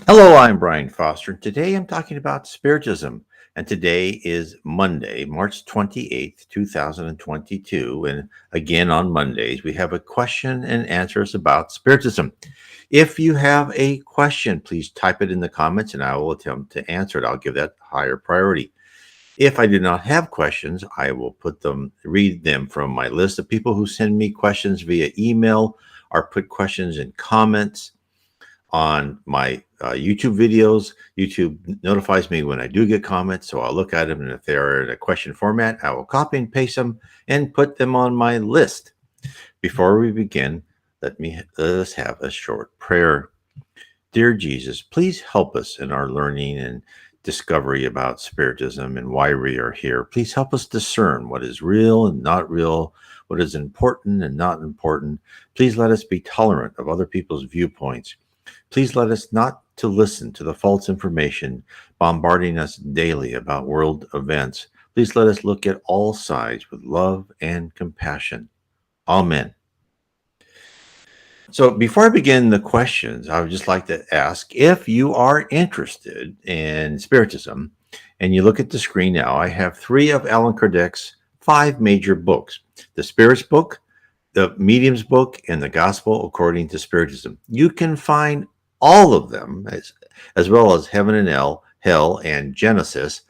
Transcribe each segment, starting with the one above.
Hello, I'm Brian Foster. Today I'm talking about Spiritism, and today is Monday, March 28th, 2022. And again, on Mondays, we have a question and answers about Spiritism. If you have a question, please type it in the comments and I will attempt to answer it. I'll give that higher priority. If I do not have questions, I will read them from my list of people who send me questions via email or put questions in comments on my YouTube videos. YouTube notifies me when I do get comments, so I'll look at them, and if they're in a question format, I will copy and paste them and put them on my list. Before we begin, let us have a short prayer. Dear Jesus, please help us in our learning and discovery about Spiritism and why we are here. Please help us discern what is real and not real, what is important and not important. Please let us be tolerant of other people's viewpoints. Please let us not to listen to the false information bombarding us daily about world events. Please let us look at all sides with love and compassion. Amen. So before I begin the questions, I would just like to ask if you are interested in Spiritism, and you look at the screen now, I have three of Allan Kardec's five major books: the Spirits book, the Medium's book, and the Gospel According to Spiritism. You can find all of them, as well as Heaven and Hell, and Genesis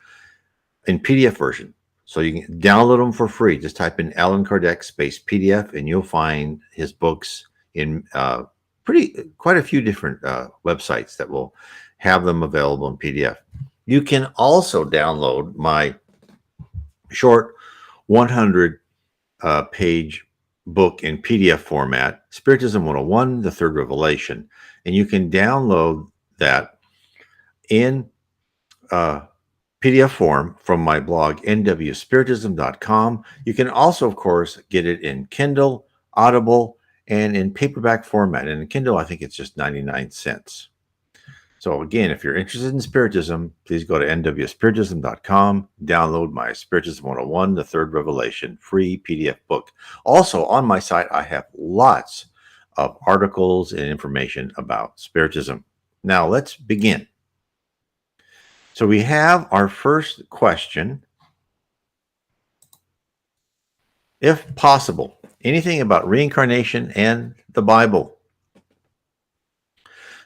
in PDF version. So you can download them for free. Just type in Allan Kardec space PDF, and you'll find his books in quite a few different websites that will have them available in PDF. You can also download my short 100 page book in PDF format, Spiritism 101, The Third Revelation. And you can download that in PDF form from my blog, nwspiritism.com. You can also, of course, get it in Kindle, Audible, and in paperback format. And in Kindle, I think it's just 99 cents. So again, if you're interested in Spiritism, please go to nwspiritism.com, download my Spiritism 101, The Third Revelation, free PDF book. Also, on my site, I have lots of articles and information about Spiritism. Now, let's begin. So we have our first question. If possible, anything about reincarnation and the Bible.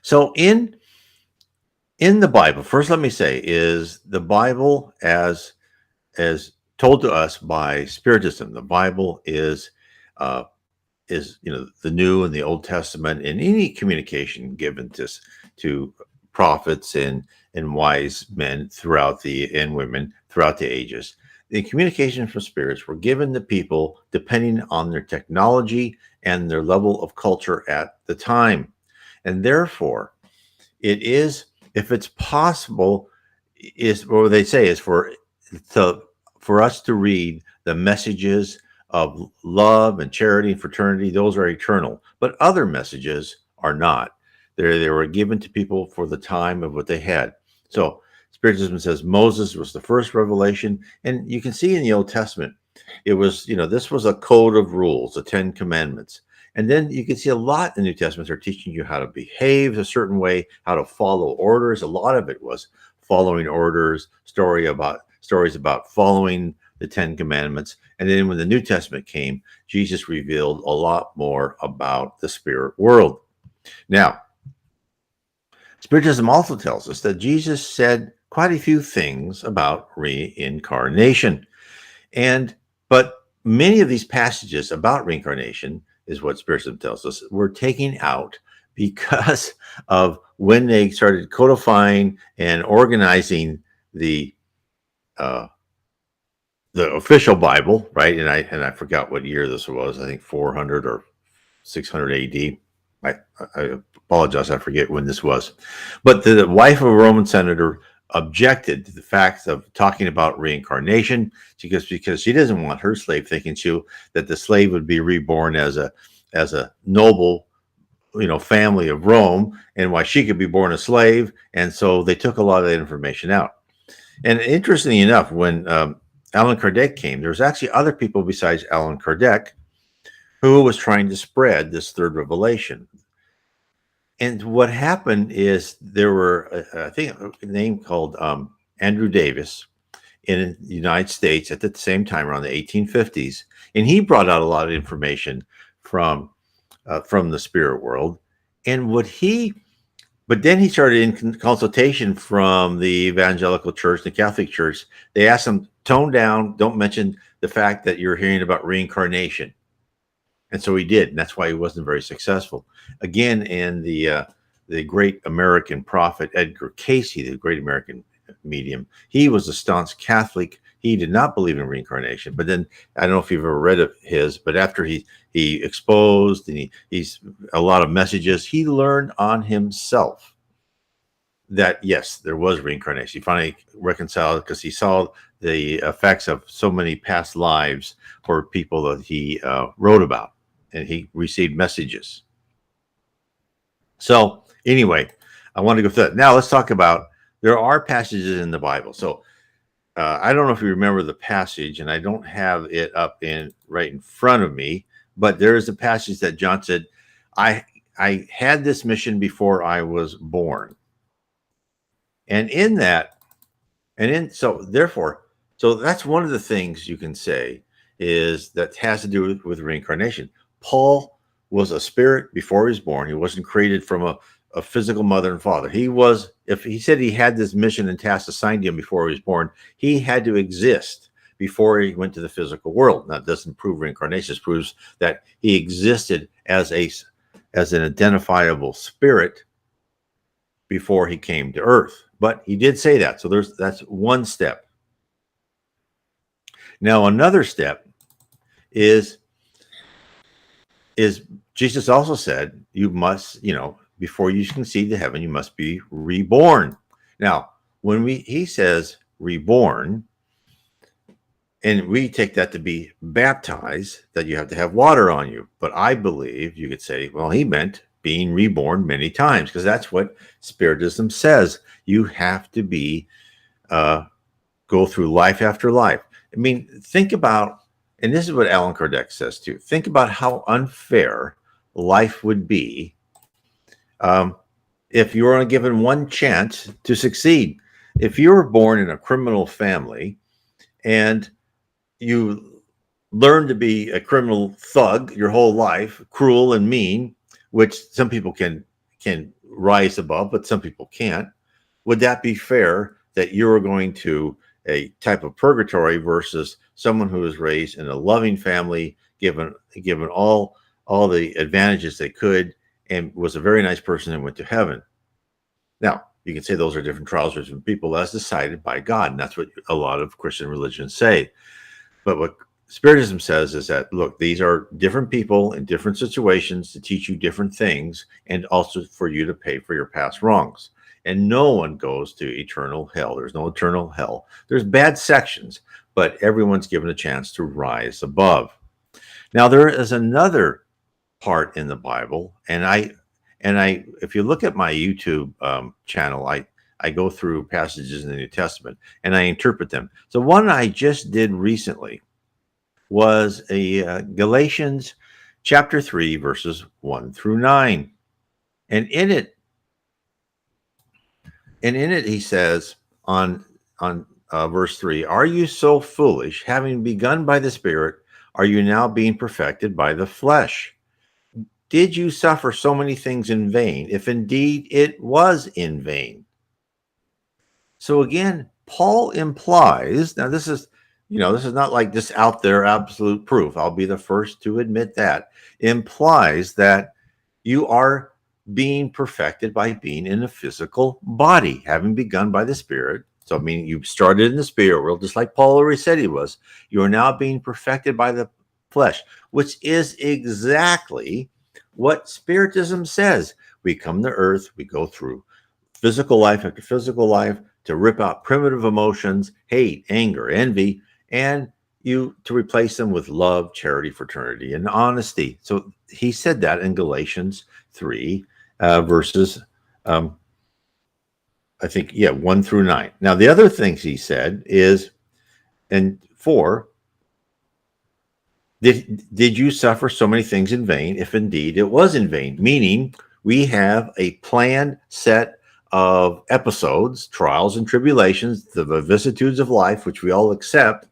So in the Bible, first let me say, is the Bible as told to us by Spiritism. The Bible is the New and the Old Testament, and any communication given to prophets and wise men and women throughout the ages. The communication from spirits were given to people depending on their technology and their level of culture at the time, and therefore, it is, if it's possible, is what they say is for us to read the messages of love and charity and fraternity. Those are eternal, but other messages are not. They were given to people for the time of what they had. So Spiritism says Moses was the first revelation, and you can see in the Old Testament, it was, this was a code of rules, the 10 Commandments. And then you can see a lot in the New Testament are teaching you how to behave a certain way, how to follow orders. A lot of it was following orders, stories about following the 10 Commandments. And then when the New Testament came, Jesus revealed a lot more about the spirit world. Now, Spiritism also tells us that Jesus said quite a few things about reincarnation. But many of these passages about reincarnation, is what Spiritism tells us, were taken out because of when they started codifying and organizing the official Bible, right? And I forgot what year this was. I think 400 or 600 AD. I apologize, I forget when this was. But the wife of a Roman senator objected to the fact of talking about reincarnation because she doesn't want her slave thinking that the slave would be reborn as a noble, family of Rome, and why she could be born a slave. And so they took a lot of that information out. And interestingly enough, when Allan Kardec came, there was actually other people besides Allan Kardec who was trying to spread this third revelation. And what happened is there were, I think, a name called Andrew Davis in the United States at the same time around the 1850s, and he brought out a lot of information from the spirit world. And but then he started in consultation from the evangelical church, the Catholic church. They asked him, tone down, don't mention the fact that you're hearing about reincarnation. And so he did, and that's why he wasn't very successful. Again, in the great American prophet Edgar Cayce, the great American medium, he was a staunch Catholic. He did not believe in reincarnation. But then I don't know if you've ever read of his, but after he exposed and he's a lot of messages, he learned on himself that yes, there was reincarnation. He finally reconciled because he saw the effects of so many past lives for people that he wrote about, and he received messages. So anyway, I want to go through that. Now let's talk about, there are passages in the Bible. So I don't know if you remember the passage, and I don't have it up right in front of me, but there is a passage that John said, I had this mission before I was born. And in that, so that's one of the things you can say is that has to do with reincarnation. Paul was a spirit before he was born. He wasn't created from a physical mother and father. If he said he had this mission and task assigned to him before he was born, he had to exist before he went to the physical world. That doesn't prove reincarnation. It proves that he existed as an identifiable spirit before he came to earth. But he did say that. So that's one step. Now, another step is Jesus also said, you must, before you can see the heaven, you must be reborn. Now, when he says reborn, and we take that to be baptized, that you have to have water on you. But I believe you could say, well, he meant being reborn many times, because that's what Spiritism says. You have to go through life after life. I mean, think about, and this is what Allan Kardec says too, think about how unfair life would be if you were only given one chance to succeed. If you were born in a criminal family and you learn to be a criminal thug your whole life, cruel and mean, which some people can rise above, but some people can't, would that be fair that you're going to a type of purgatory versus someone who was raised in a loving family, given all the advantages they could, and was a very nice person and went to heaven? Now, you can say those are different trials for different people. That's decided by God, and that's what a lot of Christian religions say. But what Spiritism says is that, look, these are different people in different situations to teach you different things, and also for you to pay for your past wrongs. And no one goes to eternal hell. There's no eternal hell. There's bad sections, but everyone's given a chance to rise above. Now, there is another part in the Bible, and if you look at my YouTube channel, I go through passages in the New Testament and I interpret them. So one I just did recently was a Galatians chapter 3, verses 1 through 9. And in it he says on verse 3, are you so foolish, having begun by the Spirit, are you now being perfected by the flesh? Did you suffer so many things in vain, if indeed it was in vain? So again, Paul implies, now this is not like just out there absolute proof. I'll be the first to admit that. Implies that you are being perfected by being in a physical body, having begun by the Spirit. So, I mean, you started in the spirit world, just like Paul already said he was. You are now being perfected by the flesh, which is exactly what Spiritism says. We come to earth, we go through physical life after physical life to rip out primitive emotions, hate, anger, envy, and to replace them with love, charity, fraternity, and honesty. So he said that in Galatians 3, verses, I think, 1 through 9. Now, the other things he said is, and 4, did you suffer so many things in vain, if indeed it was in vain? Meaning, We have a planned set of episodes, trials and tribulations, the vicissitudes of life, which we all accept.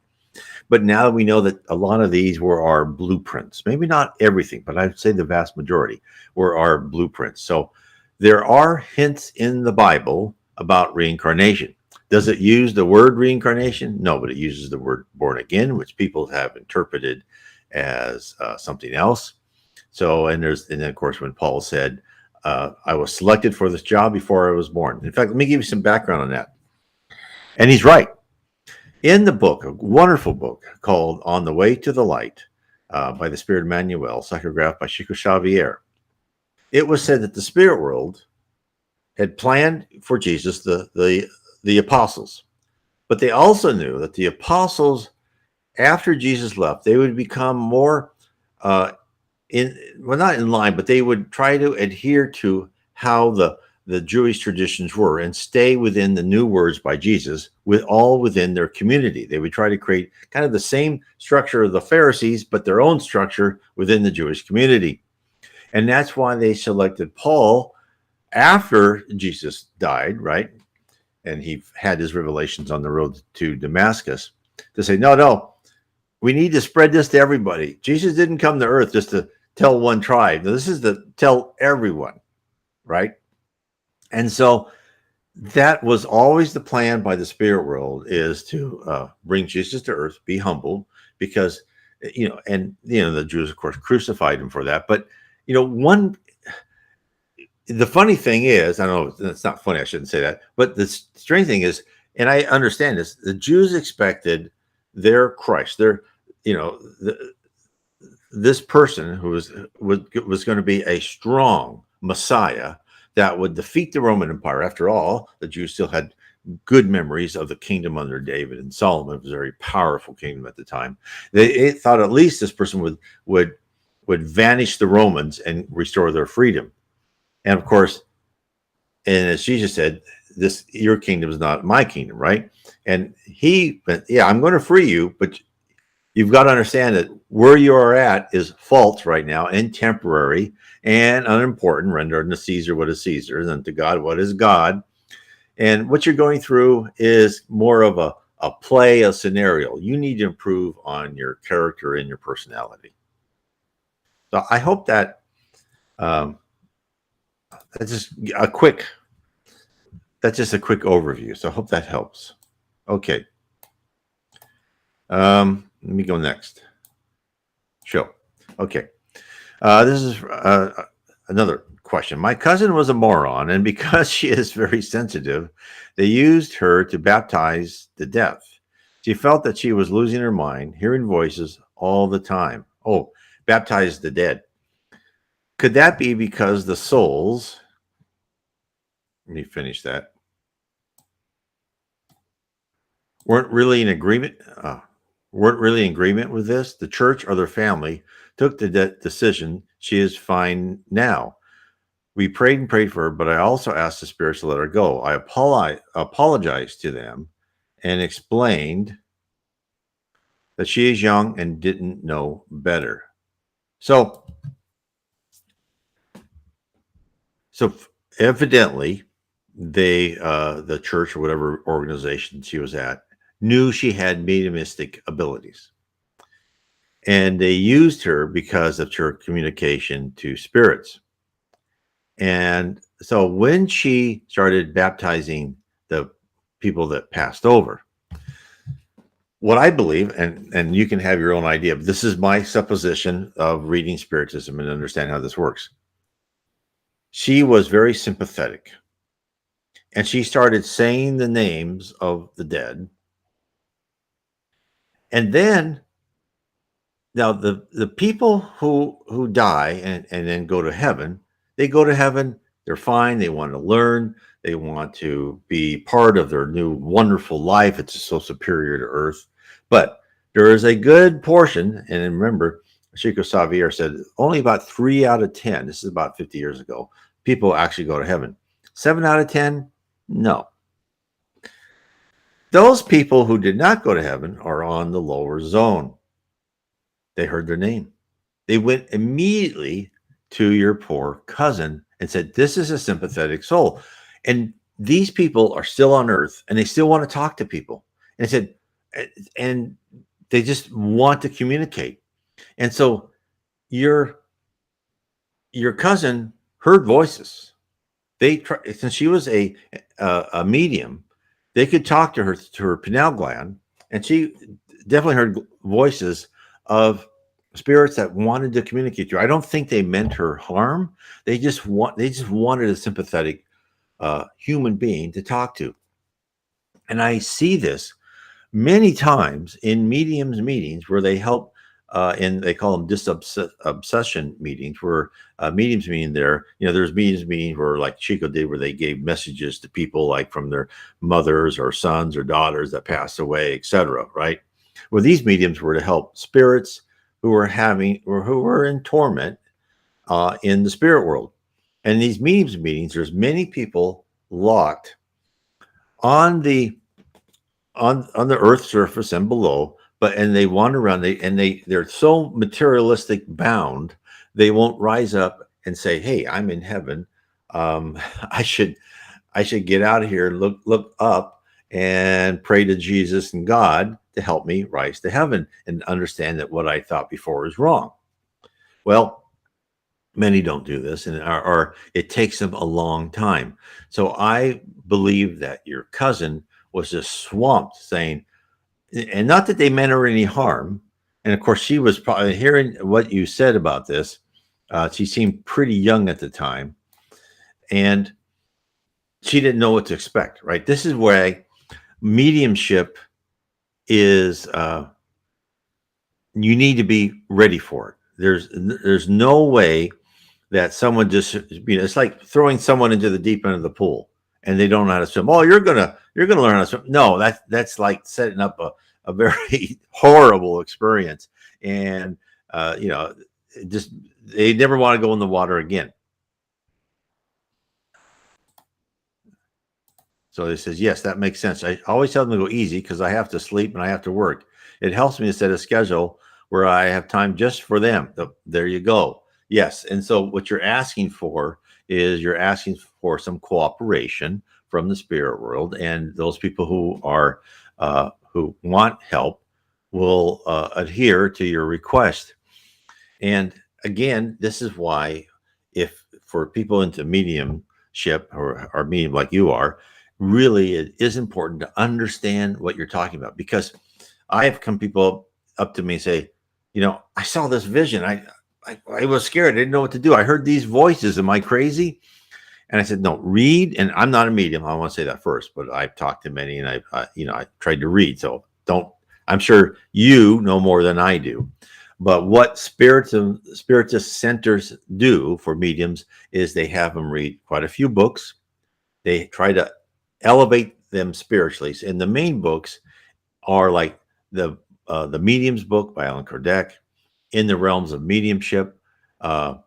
But now that we know that a lot of these were our blueprints, maybe not everything, but I'd say the vast majority were our blueprints. So there are hints in the Bible about reincarnation. Does it use the word reincarnation? No, but it uses the word born again, which people have interpreted as something else. So, and then of course, when Paul said, I was selected for this job before I was born. In fact, let me give you some background on that. And he's right. In the book, a wonderful book called On the Way to the Light by the Spirit Emmanuel, psychographed by Chico Xavier, it was said that the spirit world had planned for Jesus the apostles, but they also knew that the apostles, after Jesus left, they would become more not in line, but they would try to adhere to how the Jewish traditions were and stay within the new words by Jesus, all within their community. They would try to create kind of the same structure of the Pharisees, but their own structure within the Jewish community. And that's why they selected Paul after Jesus died, right? And he had his revelations on the road to Damascus to say, no, we need to spread this to everybody. Jesus didn't come to earth just to tell one tribe. Now, this is to tell everyone, right? And so that was always the plan by the spirit world, is to bring Jesus to earth, be humble, because, the Jews, of course, crucified him for that. But, the funny thing is, I don't know, it's not funny, I shouldn't say that, but the strange thing is, and I understand this, the Jews expected their Christ, this person who was going to be a strong Messiah that would defeat the Roman Empire. After all, the Jews still had good memories of the kingdom under David and Solomon. It was a very powerful kingdom at the time. They thought at least this person would vanish the Romans and restore their freedom. And of course, and as Jesus said, your kingdom is not my kingdom, right? And he went, I'm going to free you, but you've got to understand that where you are at is false right now and temporary and unimportant. Render unto Caesar what is Caesar's, and to God what is God. And what you're going through is more of a play, a scenario. You need to improve on your character and your personality. So I hope that that's just a quick overview. So I hope that helps. Okay. Let me go next. Show. Okay. This is another question. My cousin was a moron, and because she is very sensitive, they used her to baptize the deaf. She felt that she was losing her mind, hearing voices all the time. Oh, baptize the dead. Could that be because the souls, let me finish that, weren't really in agreement with this? The church or their family took the decision. She is fine now. We prayed and prayed for her, but I also asked the spirits to let her go. I apologized to them and explained that she is young and didn't know better. So evidently, the church or whatever organization she was at knew she had mediumistic abilities, and they used her because of her communication to spirits. And so when she started baptizing the people that passed over, what I believe, and you can have your own idea, but this is my supposition of reading Spiritism and understand how this works. She was very sympathetic, and she started saying the names of the dead. And then, now the people who die and then go to heaven, they go to heaven, they're fine, they want to learn, they want to be part of their new wonderful life. It's so superior to earth. But there is a good portion, and remember, Chico Xavier said only about 3 out of 10, this is about 50 years ago, people actually go to heaven. 7 out of 10, no. Those people who did not go to heaven are on the lower zone. They heard their name. They went immediately to your poor cousin and said, this is a sympathetic soul. And these people are still on earth and they still want to talk to people. And I said, and they just want to communicate. And so your cousin heard voices. Since she was a medium, they could talk to her pineal gland, and she definitely heard voices of spirits that wanted to communicate to her. I don't think they meant her harm. They just wanted a sympathetic human being to talk to. And I see this many times in mediums meetings where they help, and they call them disobsession meetings, where mediums meeting there, there's mediums meetings where, like Chico did, where they gave messages to people like from their mothers or sons or daughters that passed away, etc. Right? Well, these mediums were to help spirits who were in torment in the spirit world. And these mediums meetings, there's many people locked on the earth's surface and below, and they wander around. They're so materialistic bound, they won't rise up and say, "Hey, I'm in heaven. I should get out of here, look up, and pray to Jesus and God to help me rise to heaven and understand that what I thought before is wrong." Well, many don't do this, or it takes them a long time. So I believe that your cousin was just swamped saying, and not that they meant her any harm. And of course, she was probably hearing what you said about this. She seemed pretty young at the time, and she didn't know what to expect, right? This is where mediumship is, you need to be ready for it. There's no way that someone just, it's like throwing someone into the deep end of the pool and they don't know how to swim. Oh, you're gonna learn how to swim. No, that's like setting up a very horrible experience. And just they never want to go in the water again. So he says, yes, that makes sense. I always tell them to go easy because I have to sleep and I have to work. It helps me to set a schedule where I have time just for them. There you go. Yes. And so what you're asking for is you're asking for some cooperation from the spirit world, and those people who are who want help will adhere to your request. And again, this is why, if for people into mediumship or medium like you are, really it is important to understand what you're talking about. Because I have come people up to me and say, I saw this vision. I was scared. I didn't know what to do. I heard these voices. Am I crazy? And I said, no, read. And I'm not a medium. I want to say that first, but I've talked to many, and I tried to read. So I'm sure you know more than I do. But what spiritist centers do for mediums is they have them read quite a few books. They try to elevate them spiritually. And the main books are like the Medium's book by Allan Kardec, In the Realms of Mediumship, psychograph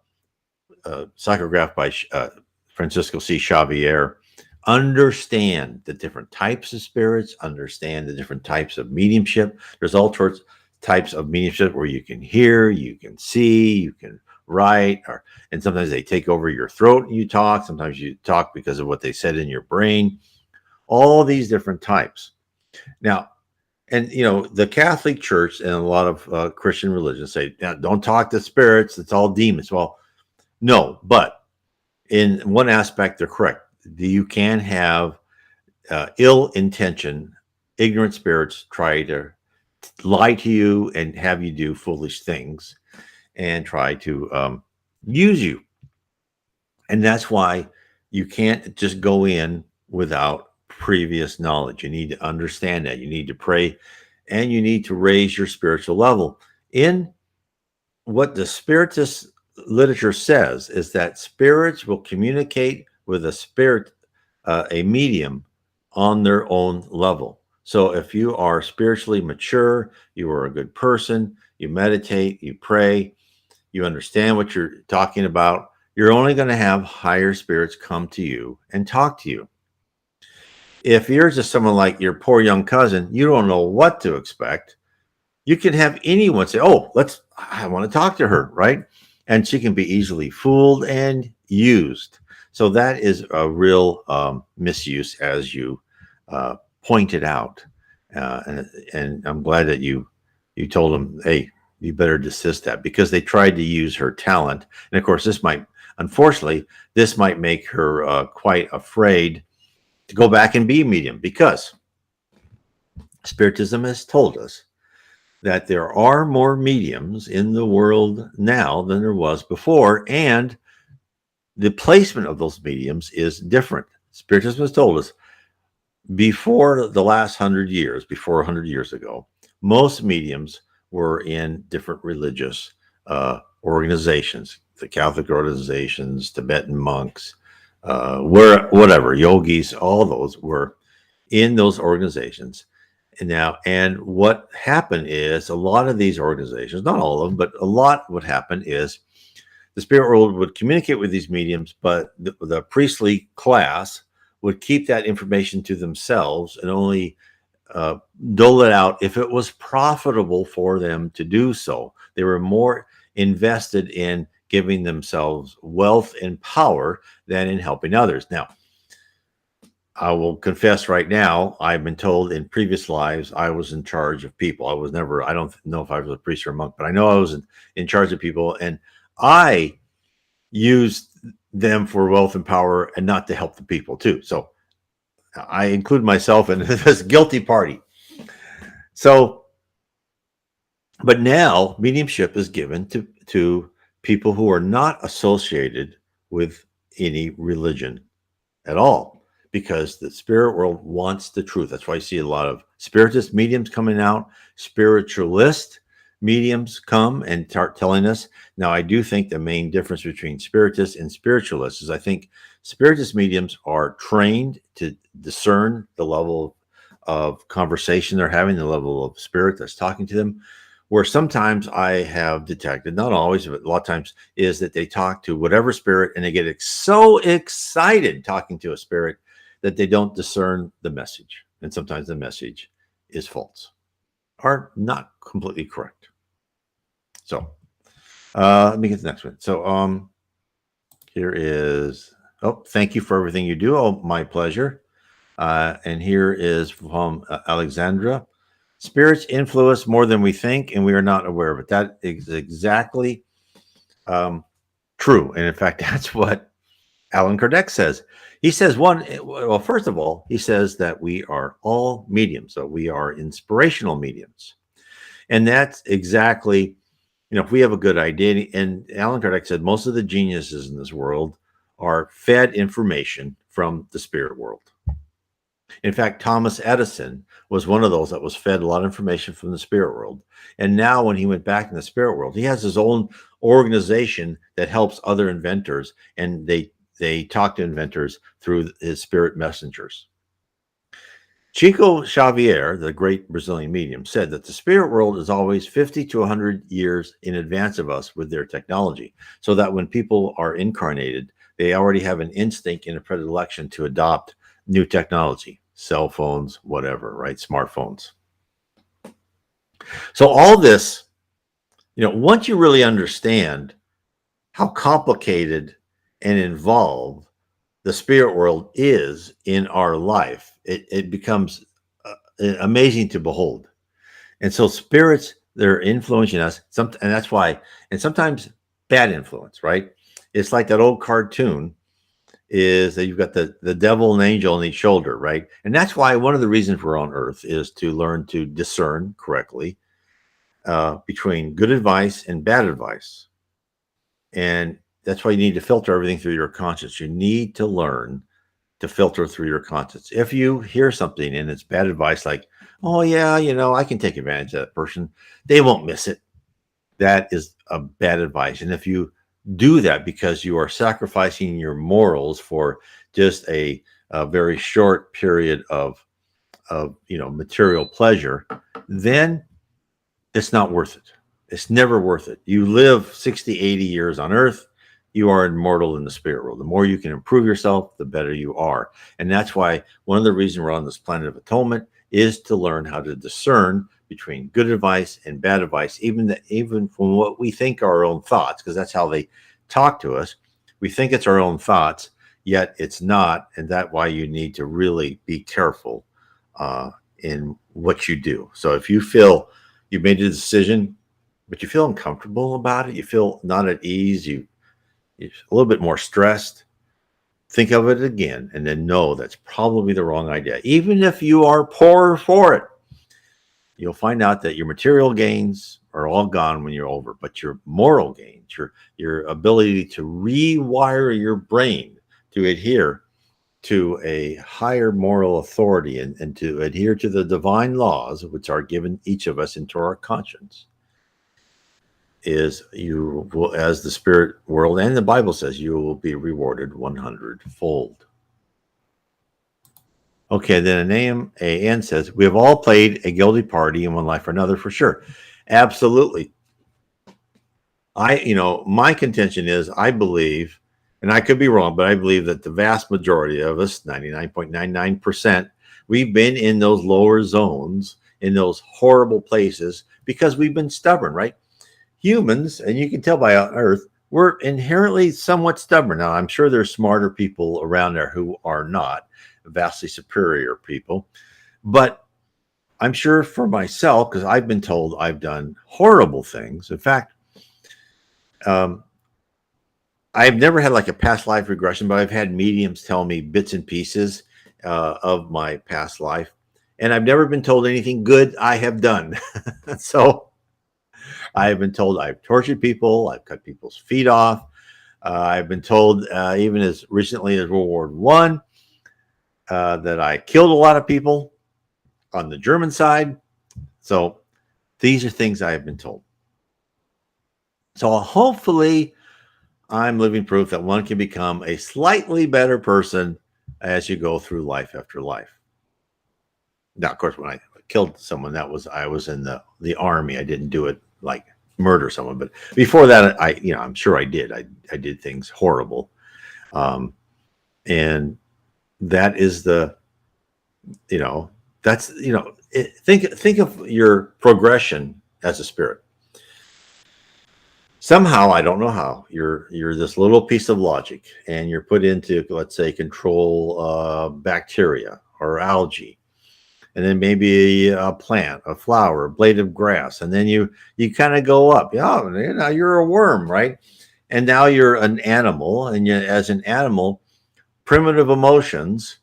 by Francisco C. Xavier. Understand the different types of spirits, understand the different types of mediumship. There's all sorts types of mediumship where you can hear, you can see, you can write, and sometimes they take over your throat and you talk. Sometimes you talk because of what they said in your brain. All these different types. Now, and the Catholic Church and a lot of Christian religions say, don't talk to spirits, it's all demons. Well, no, but in one aspect, they're correct. You can have ill intention, ignorant spirits try to lie to you and have you do foolish things and try to use you. And that's why you can't just go in without previous knowledge. You need to understand that. You need to pray, and you need to raise your spiritual level. In what the Spiritist literature says is that spirits will communicate with a medium on their own level. So if you are spiritually mature, you are a good person, you meditate, you pray, you understand what you're talking about, you're only going to have higher spirits come to you and talk to you. If you're just someone like your poor young cousin, you don't know what to expect. You can have anyone say, oh, I want to talk to her, right? And she can be easily fooled and used. So that is a real misuse, as you pointed out, and I'm glad that you told them, hey, you better desist that, because they tried to use her talent, and of course, unfortunately, this might make her quite afraid to go back and be a medium, because Spiritism has told us that there are more mediums in the world now than there was before, and the placement of those mediums is different. Spiritism has told us before the last 100 years, before 100 years ago, most mediums were in different religious organizations, the Catholic organizations, Tibetan monks, whatever, yogis, all those were in those organizations. And what happened is, a lot of these organizations, not all of them, but a lot, would happen is the spirit world would communicate with these mediums, but the priestly class would keep that information to themselves and only dole it out if it was profitable for them to do so. They were more invested in giving themselves wealth and power than in helping others. Now, I will confess right now, I've been told in previous lives I was in charge of people. I don't know if I was a priest or a monk, but I know I was in charge of people, and I used them for wealth and power and not to help the people too. So I include myself in this guilty party. So, but now mediumship is given to people who are not associated with any religion at all, because the spirit world wants the truth. That's why you see a lot of spiritist mediums coming out, spiritualist mediums come and start telling us. Now, I do think the main difference between spiritists and spiritualists is, I think spiritist mediums are trained to discern the level of conversation they're having, the level of spirit that's talking to them. Where sometimes I have detected, not always, but a lot of times, is that they talk to whatever spirit and they get so excited talking to a spirit that they don't discern the message. And sometimes the message is false or not completely correct. So let me get to the next one. So here is, thank you for everything you do. Oh, my pleasure. And here is from Alexandra. Spirits influence more than we think, and we are not aware of it. That is exactly true. And in fact, that's what Allan Kardec says. He says, first of all, he says that we are all mediums. So we are inspirational mediums. And that's exactly, if we have a good idea, and Allan Kardec said most of the geniuses in this world are fed information from the spirit world. In fact, Thomas Edison was one of those that was fed a lot of information from the spirit world. And now when he went back in the spirit world, he has his own organization that helps other inventors, and they talk to inventors through his spirit messengers. Chico Xavier, the great Brazilian medium, said that the spirit world is always 50 to 100 years in advance of us with their technology, so that when people are incarnated, they already have an instinct and a predilection to adopt new technology, cell phones, whatever, right? Smartphones. So all this, once you really understand how complicated and involved the spirit world is in our life, it becomes amazing to behold. And so spirits, they're influencing us, and that's why, and sometimes bad influence, right? It's like that old cartoon, is that you've got the devil and angel on each shoulder, right? And that's why one of the reasons we're on earth is to learn to discern correctly between good advice and bad advice. And that's why you need to filter everything through your conscience. You need to learn to filter through your conscience. If you hear something and it's bad advice, like, oh yeah, I can take advantage of that person, they won't miss it. That is a bad advice. And if you do that because you are sacrificing your morals for just a very short period of material pleasure, then it's not worth it. It's never worth it. You live 60, 80 years on earth, you are immortal in the spirit world. The more you can improve yourself, the better you are. And that's why one of the reasons we're on this planet of atonement is to learn how to discern between good advice and bad advice, even from what we think are our own thoughts, because that's how they talk to us. We think it's our own thoughts, yet it's not. And that's why you need to really be careful in what you do. So if you feel you made a decision, but you feel uncomfortable about it, you feel not at ease, you're a little bit more stressed, think of it again and then know that's probably the wrong idea. Even if you are poor for it, you'll find out that your material gains are all gone when you're over, but your moral gains, your ability to rewire your brain to adhere to a higher moral authority and to adhere to the divine laws which are given each of us into our conscience, is you will, as the spirit world and the Bible says, you will be rewarded 100-fold. Okay, then AN says, we have all played a guilty party in one life or another for sure. Absolutely. My contention is I believe, and I could be wrong, but I believe that the vast majority of us, 99.99%, we've been in those lower zones, in those horrible places because we've been stubborn, right? Humans, and you can tell by on Earth, we're inherently somewhat stubborn. Now, I'm sure there's smarter people around there who are not, vastly superior people. But I'm sure for myself, because I've been told I've done horrible things. In fact, I've never had like a past life regression, but I've had mediums tell me bits and pieces of my past life. And I've never been told anything good I have done. So I've been told I've tortured people, I've cut people's feet off. I've been told, even as recently as World War I, that I killed a lot of people on the German side. So these are things I have been told. So hopefully I'm living proof that one can become a slightly better person as you go through life after life. Now, of course, when I killed someone, I was in the army. I didn't do it like murder someone, but before that, I'm sure I did. I did things horrible, and that is think of your progression as a spirit. Somehow, I don't know how, you're this little piece of logic, and you're put into, let's say, control bacteria or algae, and then maybe a plant, a flower, a blade of grass, and then you kind of go up. Yeah, you're a worm, right? And now you're an animal, and as an animal, primitive emotions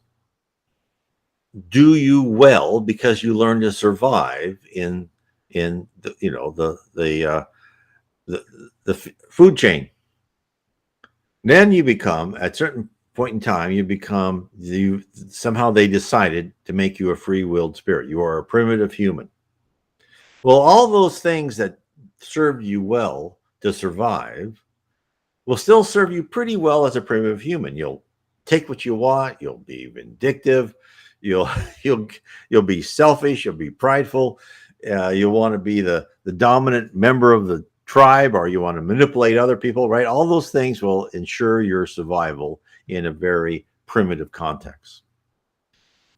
do you well because you learn to survive in the food chain. Then you become, at a certain point in time, somehow they decided to make you a free-willed spirit. You are a primitive human. Well, all those things that served you well to survive will still serve you pretty well as a primitive human. You'll take what you want. You'll be vindictive. You'll be selfish. You'll be prideful. You'll want to be the dominant member of the tribe, or you want to manipulate other people, right? All those things will ensure your survival in a very primitive context.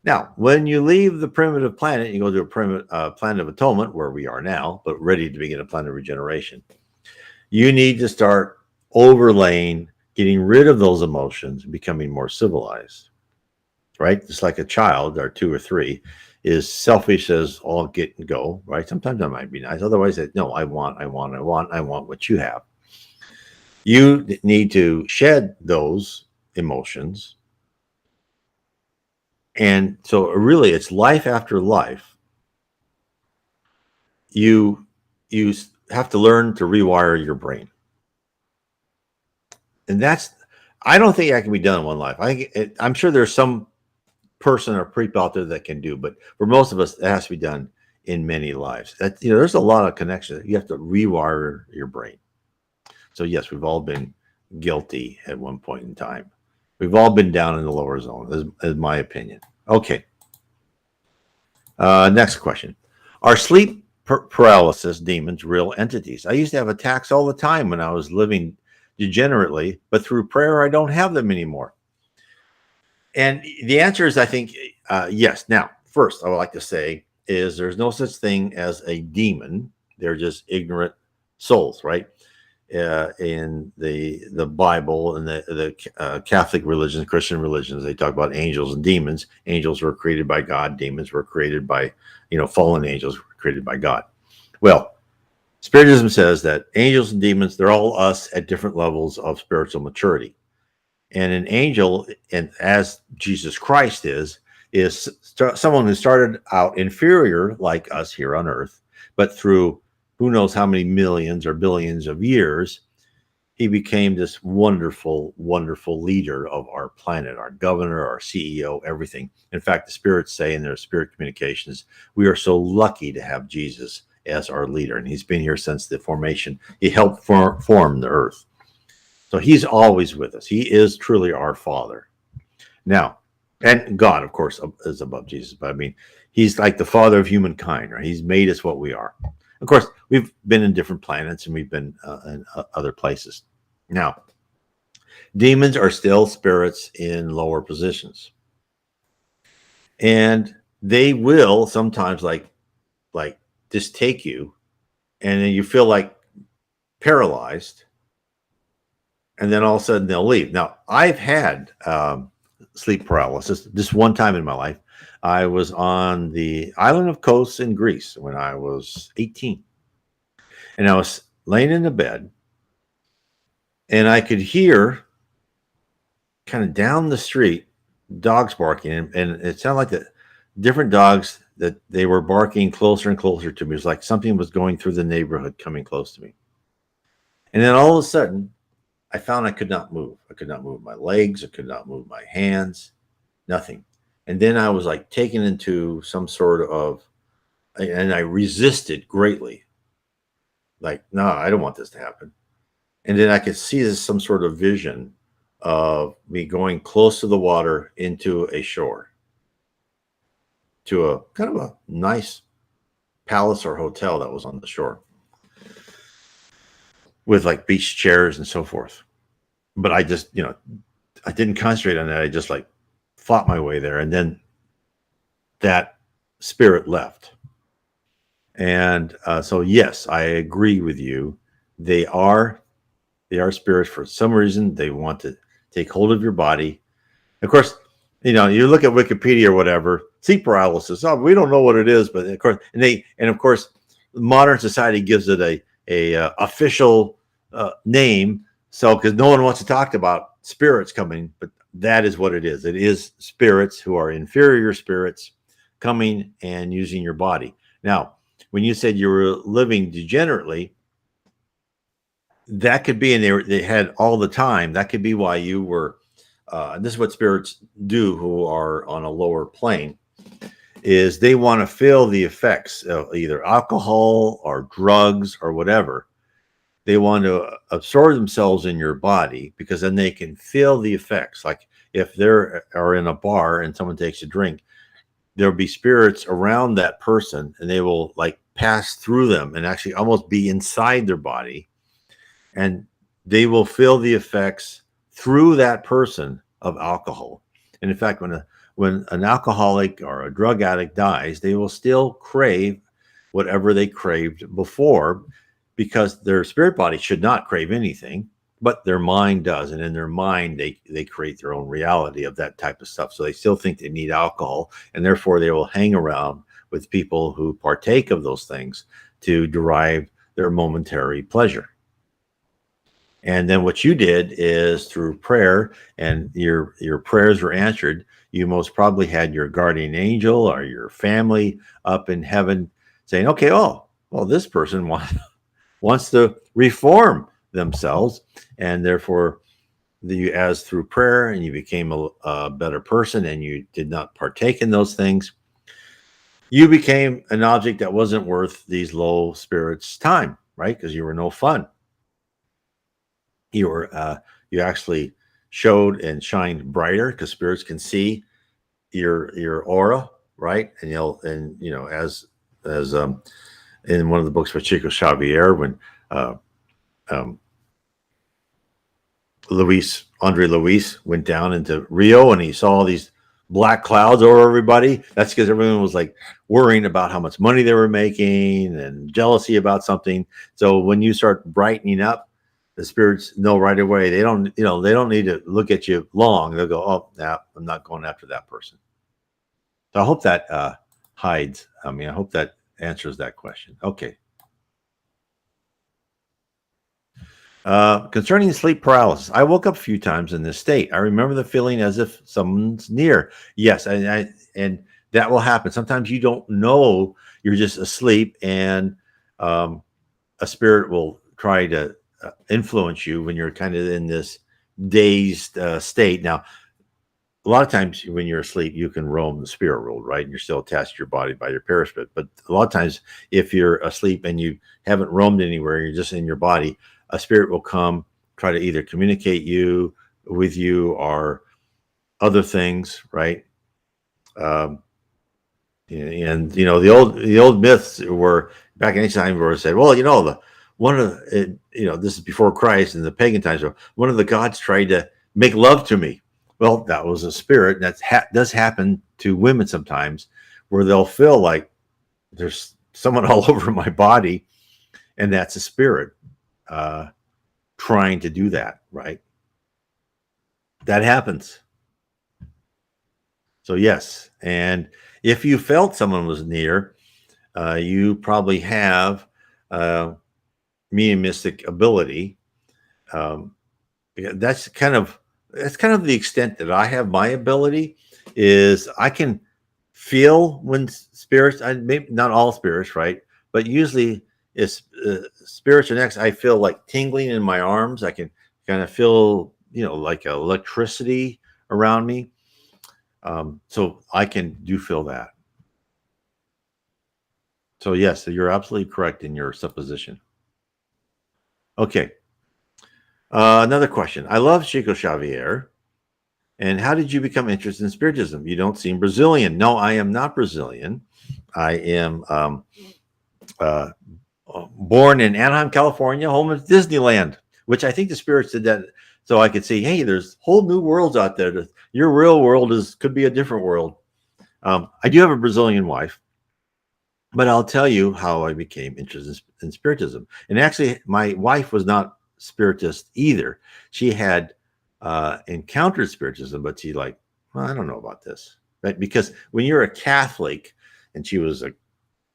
Now, when you leave the primitive planet, you go to a primitive planet of atonement, where we are now, but ready to begin a planet of regeneration. You need to start overlaying, getting rid of those emotions, becoming more civilized, right? Just like a child, or 2 or 3, is selfish as all get and go, right? Sometimes I might be nice. Otherwise, no, I want what you have. You need to shed those emotions. And so really it's life after life. You have to learn to rewire your brain. And I don't think that can be done in one life. I'm sure there's some person or people out there that can do, but for most of us, it has to be done in many lives. There's a lot of connections. You have to rewire your brain. So yes, we've all been guilty at one point in time. We've all been down in the lower zone, is my opinion. Okay. Next question. Are sleep paralysis demons real entities? I used to have attacks all the time when I was living degenerately, but through prayer, I don't have them anymore. And the answer is, I think, yes. Now, first, I would like to say is there's no such thing as a demon. They're just ignorant souls, right? in the Bible and the Catholic religions, Christian religions. They talk about angels and demons. Angels were created by God. Demons were created by, fallen angels were created by God. Well, Spiritism says that angels and demons, they're all us at different levels of spiritual maturity. And an angel, and as Jesus Christ is someone who started out inferior like us here on earth, but through who knows how many millions or billions of years, he became this wonderful, wonderful leader of our planet, our governor, our CEO, everything. In fact, the spirits say in their spirit communications, we are so lucky to have Jesus as our leader. And he's been here since the formation. He helped form the earth. So he's always with us. He is truly our Father. Now, and God, of course, is above Jesus. But I mean, he's like the father of humankind, right? He's made us what we are. Of course, we've been in different planets and we've been in other places. Now, demons are still spirits in lower positions. And they will sometimes like just take you, and then you feel like paralyzed, and then all of a sudden they'll leave. Now, I've had sleep paralysis just one time in my life. I was on the island of Kos in Greece when I was 18. And I was laying in the bed, and I could hear kind of down the street dogs barking. And it sounded like the different dogs that they were barking closer and closer to me. It was like something was going through the neighborhood coming close to me. And then all of a sudden, I found I could not move. I could not move my legs. I could not move my hands, nothing. And then I was like taken into some sort of, and I resisted greatly. Like, no, I don't want this to happen. And then I could see this some sort of vision of me going close to the water into a shore, to a kind of a nice palace or hotel that was on the shore, with like beach chairs and so forth. But I just, I didn't concentrate on that. I just like fought my way there. And then that spirit left. And so, yes, I agree with you. They are spirits. For some reason, they want to take hold of your body. Of course, you look at Wikipedia or whatever, sleep paralysis. Oh, we don't know what it is, but of course, and of course, modern society gives it a official name. So, because no one wants to talk about spirits coming, but that is what it is. It is spirits who are inferior spirits coming and using your body. Now, when you said you were living degenerately, that could be, and they had all the time. That could be why you were. This is what spirits do, who are on a lower plane, is they want to feel the effects of either alcohol or drugs or whatever. They want to absorb themselves in your body, because then they can feel the effects. Like if they are in a bar and someone takes a drink, there'll be spirits around that person, and they will like pass through them and actually almost be inside their body. And they will feel the effects through that person of alcohol. And in fact, when an alcoholic or a drug addict dies, they will still crave whatever they craved before, because their spirit body should not crave anything, but their mind does. And in their mind, they create their own reality of that type of stuff. So they still think they need alcohol, and therefore they will hang around with people who partake of those things to derive their momentary pleasure. And then what you did is, through prayer, and your prayers were answered, you most probably had your guardian angel or your family up in heaven saying, okay, well, this person wants to reform themselves. And therefore, as through prayer, and you became a better person, and you did not partake in those things, you became an object that wasn't worth these low spirits' time, right? Because you were no fun. You actually showed and shined brighter, because spirits can see your aura, right? And as in one of the books by Chico Xavier, when Andre Luis went down into Rio and he saw these black clouds over everybody. That's because everyone was like worrying about how much money they were making and jealousy about something. So when you start brightening up, the spirits know right away. They don't, they don't need to look at you long. They'll go, oh, nah, I'm not going after that person. So I hope that I hope that answers that question. Okay. Concerning sleep paralysis, I woke up a few times in this state. I remember the feeling as if someone's near. Yes, and that will happen. Sometimes you don't know you're just asleep, and a spirit will try to influence you when you're kind of in this dazed state. Now, a lot of times when you're asleep, you can roam the spirit world, right? And you're still attached to your body by your perisprit. But a lot of times, if you're asleep and you haven't roamed anywhere, you're just in your body, a spirit will come, try to either communicate with you or other things, right? Um, and the old myths were back in ancient time where it said, well, this is before Christ and the pagan times. One of the gods tried to make love to me. Well, that was a spirit. That does happen to women sometimes, where they'll feel like there's someone all over my body, and that's a spirit trying to do that, right? That happens. So yes, and if you felt someone was near, you probably have mediumistic ability. That's kind of the extent that I have my ability. Is I can feel when spirits, maybe not all spirits, right? But usually, it's spirits are next. I feel like tingling in my arms. I can kind of feel, like electricity around me. So I can feel that. So yes, you're absolutely correct in your supposition. Okay. Another question. I love Chico Xavier. And how did you become interested in Spiritism? You don't seem Brazilian. No, I am not Brazilian. I am born in Anaheim, California, home of Disneyland, which I think the spirits did that so I could see, hey, there's whole new worlds out there. Your real world could be a different world. I do have a Brazilian wife, but I'll tell you how I became interested in Spiritism. And actually, my wife was not Spiritist either. She had encountered Spiritism, but she well, I don't know about this, right? Because when you're a Catholic, and she was a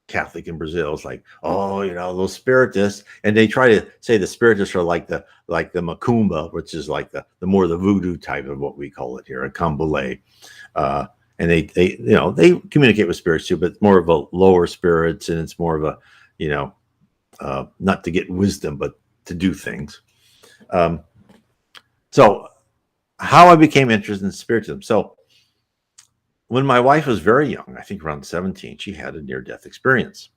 Catholic in Brazil, it's like, oh, those Spiritists, and they try to say the Spiritists are like the Macumba, which is like the more the voodoo type of what we call it here, a Candomblé. And they communicate with spirits too, but more of a lower spirits, and it's more of a not to get wisdom, but to do things. So how I became interested in Spiritism. So when my wife was very young, I think around 17, she had a near-death experience,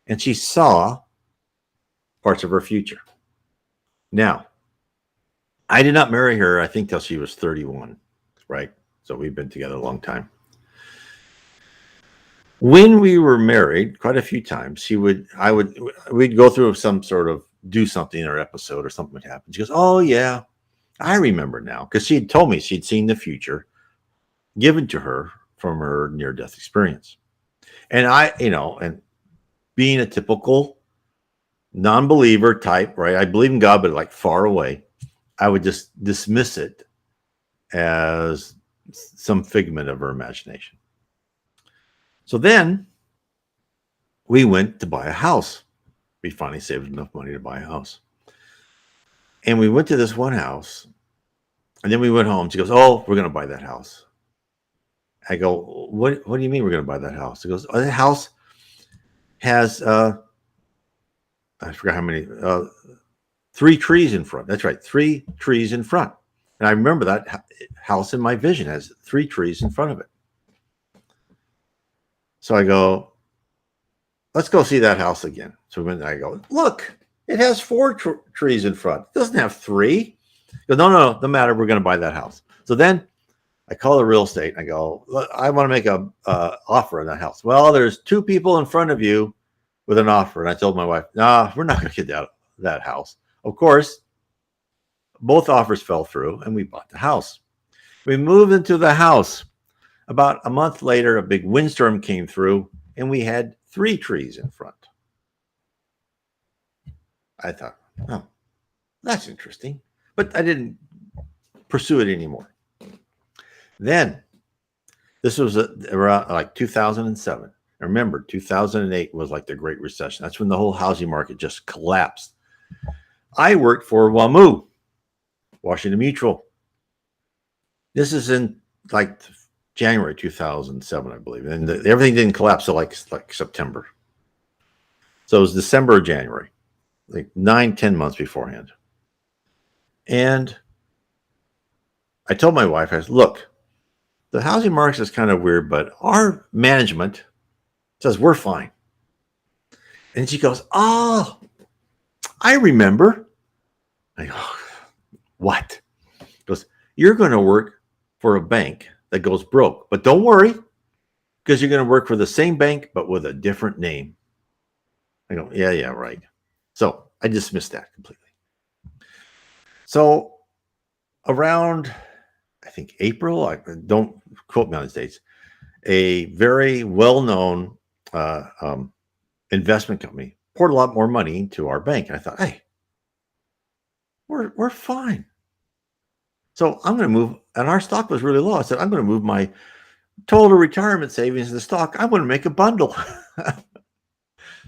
and she saw parts of her future. Now, I did not marry her, I think, till she was 31, right? So we've been together a long time. When we were married, quite a few times, we'd go through some sort of do something or episode or something would happen. She goes, oh yeah, I remember now. Because she had told me she'd seen the future given to her from her near-death experience. And and being a typical non-believer type, right? I believe in God, but like far away, I would just dismiss it as some figment of her imagination. So then we went to buy a house. We finally saved enough money to buy a house. And we went to this one house, and then we went home. She goes, oh, we're going to buy that house. I go, what do you mean we're going to buy that house? She goes, oh, that house has, I forgot how many, 3 trees in front. That's right, 3 trees in front. And I remember that house in my vision has 3 trees in front of it. So I go, let's go see that house again. So when I go, look, it has 4 trees in front. It doesn't have 3. He goes, no matter. We're going to buy that house. So then I call the real estate and I go, look, I want to make a offer on that house. Well, there's 2 people in front of you with an offer. And I told my wife, nah, we're not going to get that house. Of course, both offers fell through and we bought the house. We moved into the house. About a month later, a big windstorm came through and we had 3 trees in front. I thought, oh, That's interesting. But I didn't pursue it anymore. Then, this was around like 2007. I remember 2008 was like the Great Recession. That's when the whole housing market just collapsed. I worked for WAMU, Washington Mutual. This is in like January 2007, I believe. And everything didn't collapse till like September. So it was December or January, like 9-10 months beforehand. And I told my wife, I said, look, the housing market is kind of weird, but our management says we're fine. And she goes, oh, I remember. I go, what? She goes, you're going to work for a bank that goes broke, but don't worry, because you're going to work for the same bank, but with a different name. I go, yeah, right. So I dismissed that completely. So around, I think April, I don't quote me on these dates, a very well-known investment company poured a lot more money into our bank. And I thought, hey, we're fine. So I'm going to move, and our stock was really low. I said, I'm going to move my total retirement savings into stock. I'm going to make a bundle.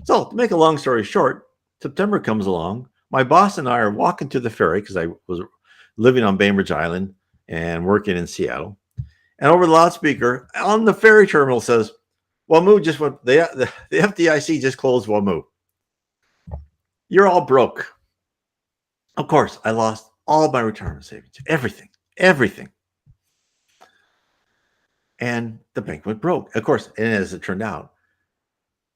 So to make a long story short, September comes along. My boss and I are walking to the ferry because I was living on Bainbridge Island and working in Seattle. And over the loudspeaker on the ferry terminal says, WAMU just went, the FDIC just closed WAMU. You're all broke. Of course, I lost all my retirement savings, everything. And the bank went broke. Of course, and as it turned out,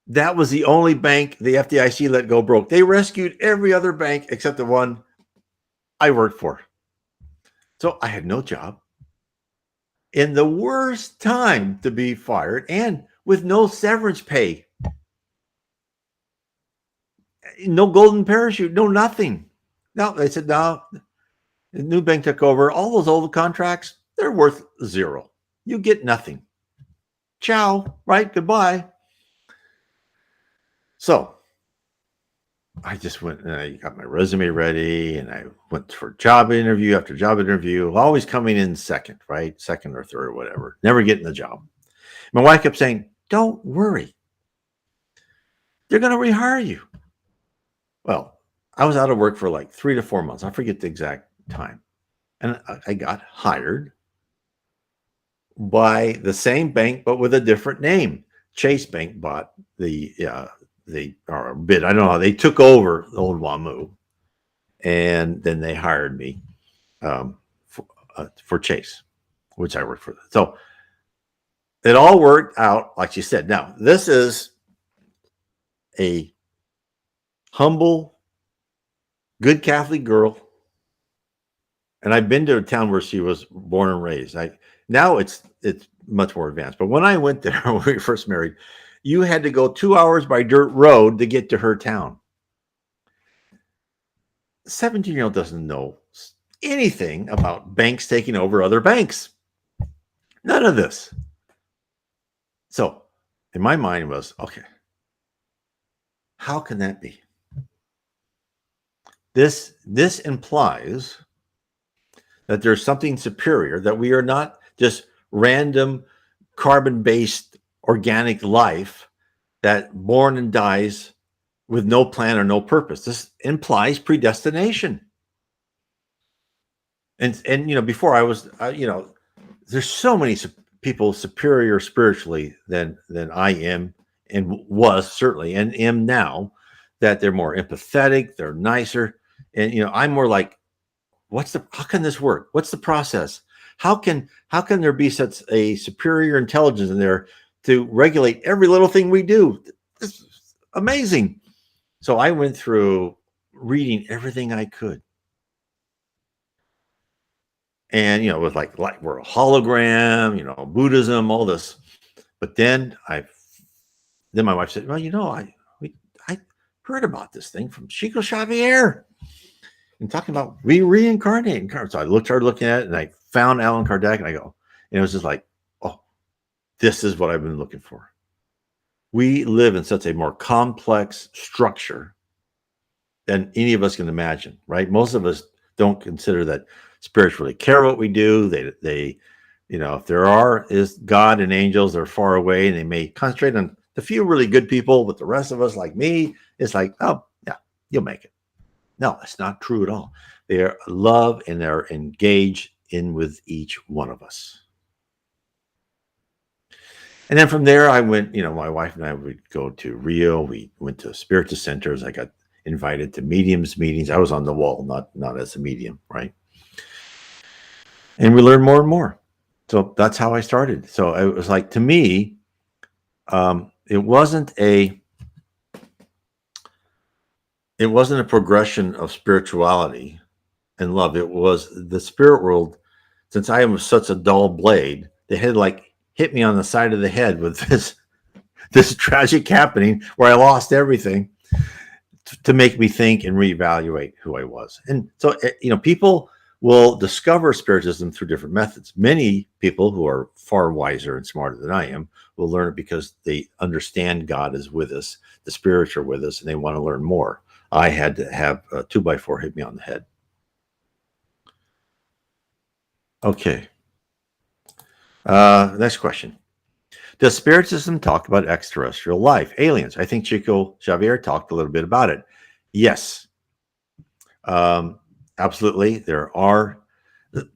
that was the only bank the FDIC let go broke. They rescued every other bank except the one I worked for. So I had no job in the worst time to be fired and with no severance pay. No golden parachute, no nothing. No, they said, no, the new bank took over. All those old contracts, they're worth zero. You get nothing. Ciao, right? Goodbye. So I just went and I got my resume ready and I went for job interview after job interview, always coming in second, right? Second or third or whatever, never getting the job. My wife kept saying, don't worry. They're going to rehire you. Well, I was out of work for like 3 to 4 months. I forget the exact time. And I got hired by the same bank, but with a different name. Chase Bank bought the bid. I don't know. They took over the old WAMU, and then they hired me for Chase, which I worked for. So it all worked out, like you said. Now, this is a humble, good Catholic girl, and I've been to a town where she was born and raised. Now it's much more advanced. But when I went there, when we first married, you had to go 2 hours by dirt road to get to her town. 17-year-old doesn't know anything about banks taking over other banks. None of this. So in my mind was, okay, how can that be? This implies that there's something superior, that we are not just random carbon-based organic life that born and dies with no plan or no purpose. This implies predestination. And before I was, there's so many people superior spiritually than I am and was certainly and am now, that they're more empathetic, they're nicer. And I'm more like, how can this work? What's the process? How can there be such a superior intelligence in there to regulate every little thing we do? This is amazing. So I went through reading everything I could. And with like we're a hologram, Buddhism, all this. But then my wife said, well, I heard about this thing from Chico Xavier and talking about we reincarnate. So I started looking at it and I found Allan Kardec and and it was just like, oh, this is what I've been looking for. We live in such a more complex structure than any of us can imagine, right? Most of us don't consider that spirits really care what we do. They, if there is God and angels, they're far away, and they may concentrate on the few really good people, but the rest of us, like me, it's like, oh yeah, you'll make it. No, that's not true at all. They are love and they're engaged in with each one of us. And then from there, I went, my wife and I would go to Rio. We went to Spiritist centers. I got invited to mediums meetings. I was on the wall, not as a medium, right? And we learned more and more. So that's how I started. So it was like, to me, it wasn't a progression of spirituality and love. It was the spirit world. Since I was such a dull blade, they had like hit me on the side of the head with this tragic happening where I lost everything to make me think and reevaluate who I was. And so, people will discover Spiritism through different methods. Many people who are far wiser and smarter than I am will learn it because they understand God is with us, the spirits are with us, and they want to learn more. I had to have a 2x4 hit me on the head. Okay. Next question. Does Spiritism talk about extraterrestrial life, aliens? I think Chico Xavier talked a little bit about it. Yes. Absolutely. There are.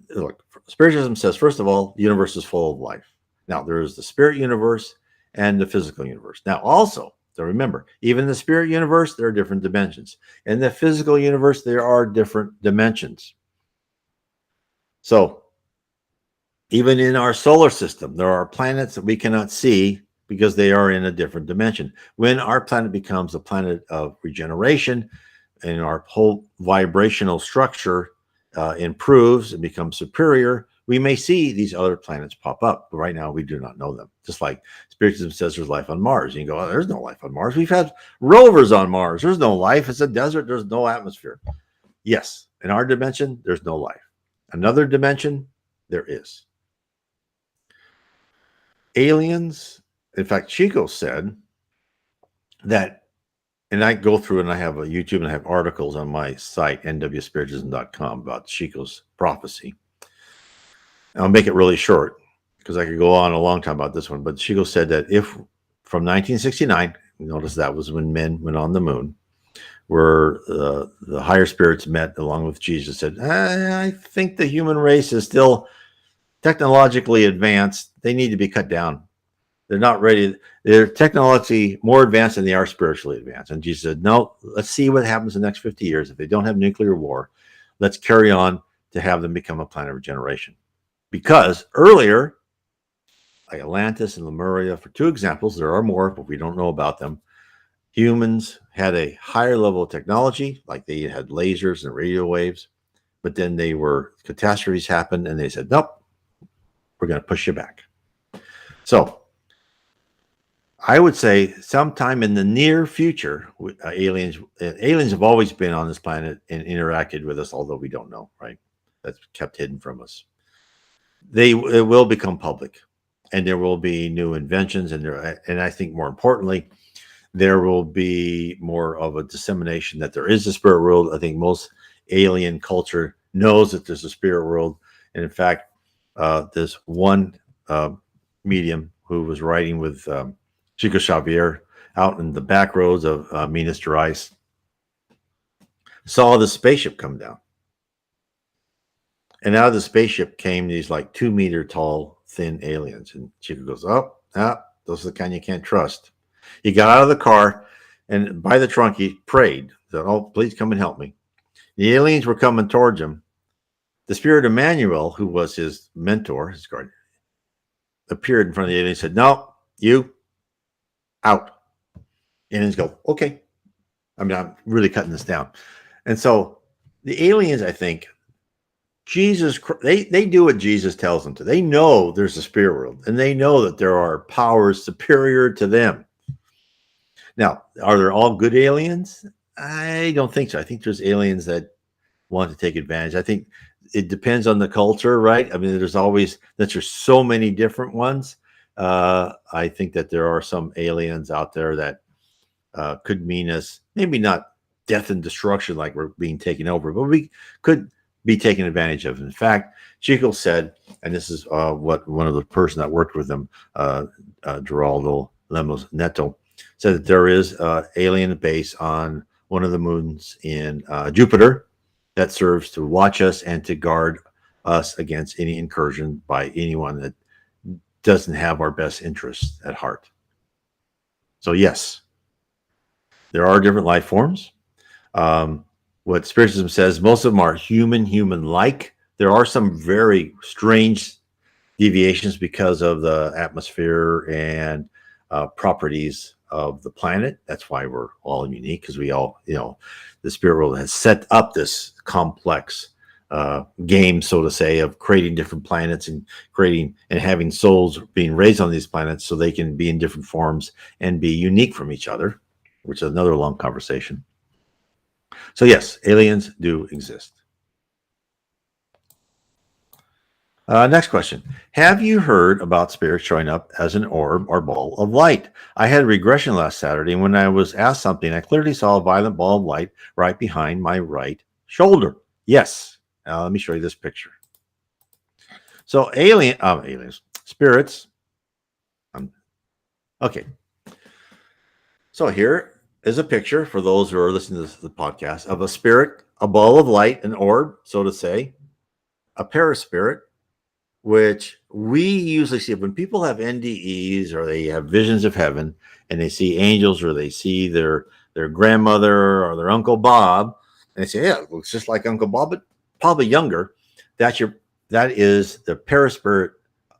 Look, Spiritism says, first of all, the universe is full of life. Now, there is the spirit universe and the physical universe. Now, also, so remember, even in the spirit universe, there are different dimensions. In the physical universe, there are different dimensions. So, even in our solar system, there are planets that we cannot see because they are in a different dimension. When our planet becomes a planet of regeneration and our whole vibrational structure improves and becomes superior, we may see these other planets pop up. But right now, we do not know them. Just like Spiritism says there's life on Mars. You can go, oh, there's no life on Mars. We've had rovers on Mars. There's no life. It's a desert. There's no atmosphere. Yes, in our dimension, there's no life. Another dimension, there is. Aliens, in fact, Chico said that, and I go through and I have a YouTube and I have articles on my site, nwspiritism.com, about Chico's prophecy. And I'll make it really short because I could go on a long time about this one. But Chico said that if from 1969, notice that was when men went on the moon, where the higher spirits met along with Jesus, said, I think the human race is still technologically advanced. They need to be cut down. They're not ready. They're technologically more advanced than they are spiritually advanced. And Jesus said, no, let's see what happens in the next 50 years. If they don't have nuclear war, let's carry on to have them become a planet of regeneration. Because earlier, like Atlantis and Lemuria, for two examples, there are more, but we don't know about them. Humans had a higher level of technology, like they had lasers and radio waves, but then catastrophes happened and they said, nope, we're going to push you back. So I would say sometime in the near future, aliens have always been on this planet and interacted with us, although we don't know, right? That's kept hidden from us. It will become public, and there will be new inventions, and I think more importantly, there will be more of a dissemination that there is a spirit world. I think most alien culture knows that there's a spirit world, and in fact, this one medium who was writing with Chico Xavier out in the back roads of Minas Gerais saw the spaceship come down. And out of the spaceship came these like 2-meter tall, thin aliens. And Chico goes, those are the kind you can't trust. He got out of the car, and by the trunk, he prayed, said, oh, please come and help me. The aliens were coming towards him. The spirit of Emmanuel, who was his mentor, his guardian, appeared in front of the alien and said, no, you out. Aliens go, okay. I mean, I'm really cutting this down. And so the aliens, I think, they do what Jesus tells them to. They know there's a spirit world, and they know that there are powers superior to them. Now, are there all good aliens? I don't think so. I think there's aliens that want to take advantage. I think it depends on the culture, right? I mean, there's so many different ones. I think that there are some aliens out there that could mean us, maybe not death and destruction, like we're being taken over, but we could be taken advantage of. In fact, Chico said, and this is what one of the person that worked with him, Geraldo Lemos Neto, said that there is alien base on one of the moons in Jupiter that serves to watch us and to guard us against any incursion by anyone that doesn't have our best interests at heart. So yes, there are different life forms. What Spiritism says, most of them are human-like. There are some very strange deviations because of the atmosphere and properties of the planet. That's why we're all unique, because we all, the spirit world has set up this complex game, so to say, of creating different planets and creating and having souls being raised on these planets so they can be in different forms and be unique from each other, which is another long conversation. So yes, aliens do exist. Next question. Have you heard about spirits showing up as an orb or ball of light? I had a regression last Saturday, and when I was asked something, I clearly saw a violent ball of light right behind my right shoulder. Yes. Let me show you this picture. So aliens, spirits. Okay. So here is a picture for those who are listening to the podcast of a spirit, a ball of light, an orb, so to say, a paraspirit, which we usually see when people have NDEs or they have visions of heaven and they see angels or they see their grandmother or their Uncle Bob, and they say, yeah, it looks just like Uncle Bob, but probably younger. That is the paraspirit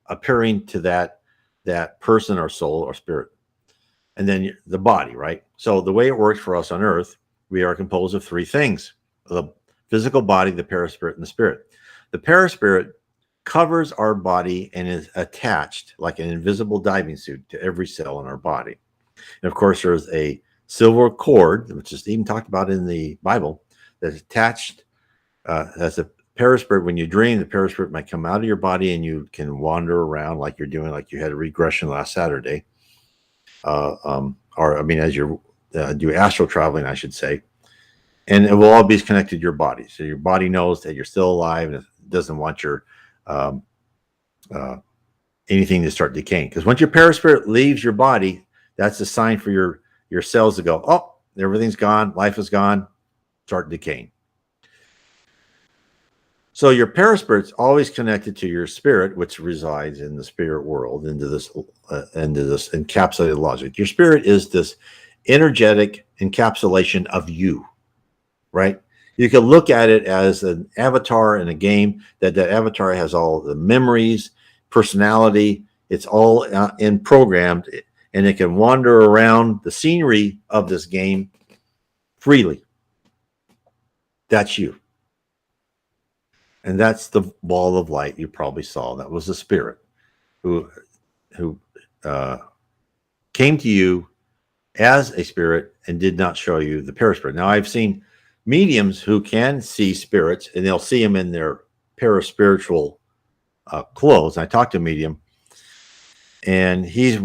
appearing to that person or soul or spirit. And then the body, right? So the way it works for us on Earth, we are composed of three things: the physical body, the paraspirit, and the spirit. The paraspirit covers our body and is attached like an invisible diving suit to every cell in our body. And of course, there's a silver cord, which is even talked about in the Bible, that's attached as a paraspirit. When you dream, the paraspirit might come out of your body and you can wander around like you're doing, like you had a regression last Saturday. Or I mean, as you do astral traveling, I should say, and it will all be connected to your body. So your body knows that you're still alive and it doesn't want your anything to start decaying. Because once your paraspirit leaves your body, that's a sign for your cells to go, oh, everything's gone, life is gone, start decaying. So your paraspirit's always connected to your spirit, which resides in the spirit world, into this encapsulated logic. Your spirit is this energetic encapsulation of you, right? You can look at it as an avatar in a game. That avatar has all the memories, personality. It's all in programmed, and it can wander around the scenery of this game freely. That's you. And that's the ball of light you probably saw. That was the spirit who came to you as a spirit and did not show you the paraspirit. Now, I've seen mediums who can see spirits, and they'll see them in their paraspiritual clothes. I talked to a medium, and he's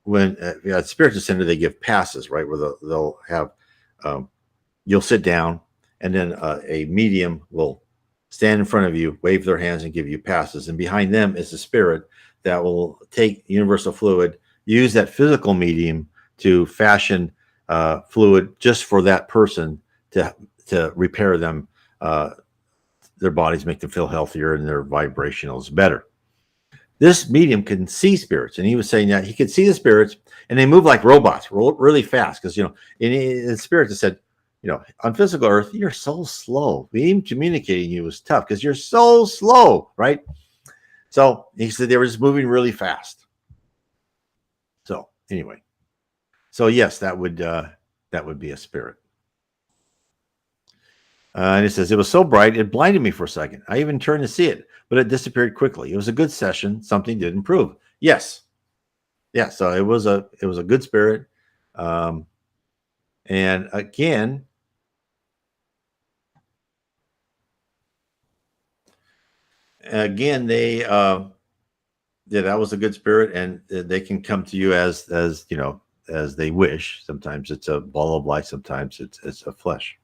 when at Spiritual Center they give passes, right, where they'll have you'll sit down, and then a medium will stand in front of you, wave their hands, and give you passes. And behind them is a spirit that will take universal fluid, use that physical medium to fashion fluid just for that person to repair them, their bodies, make them feel healthier, and their vibrationals better. This medium can see spirits, and he was saying that he could see the spirits, and they move like robots, really fast. Because in spirits, it said, on physical Earth, you're so slow. Even communicating you was tough because you're so slow, right? So he said they were just moving really fast. So anyway, so yes, that would be a spirit. And it says, it was so bright, it blinded me for a second. I even turned to see it, but it disappeared quickly. It was a good session. Something did improve. Yes. Yeah. So it was a good spirit. And again, they, that was a good spirit, and they can come to you as as they wish. Sometimes it's a ball of light, sometimes it's a flesh.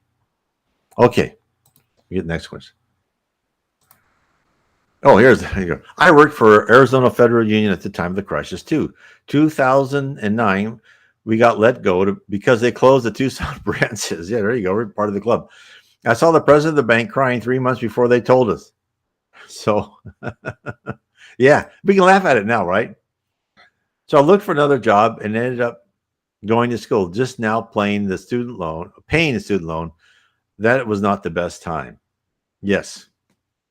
Okay, we get the next question. Oh, here you go. I worked for Arizona Federal Union at the time of the crisis too. 2009, we got let go because they closed the Tucson branches. Yeah, there you go. We're part of the club. I saw the president of the bank crying 3 months before they told us. So, yeah, we can laugh at it now, right? So I looked for another job and ended up going to school, just now paying the student loan. That was not the best time. Yes,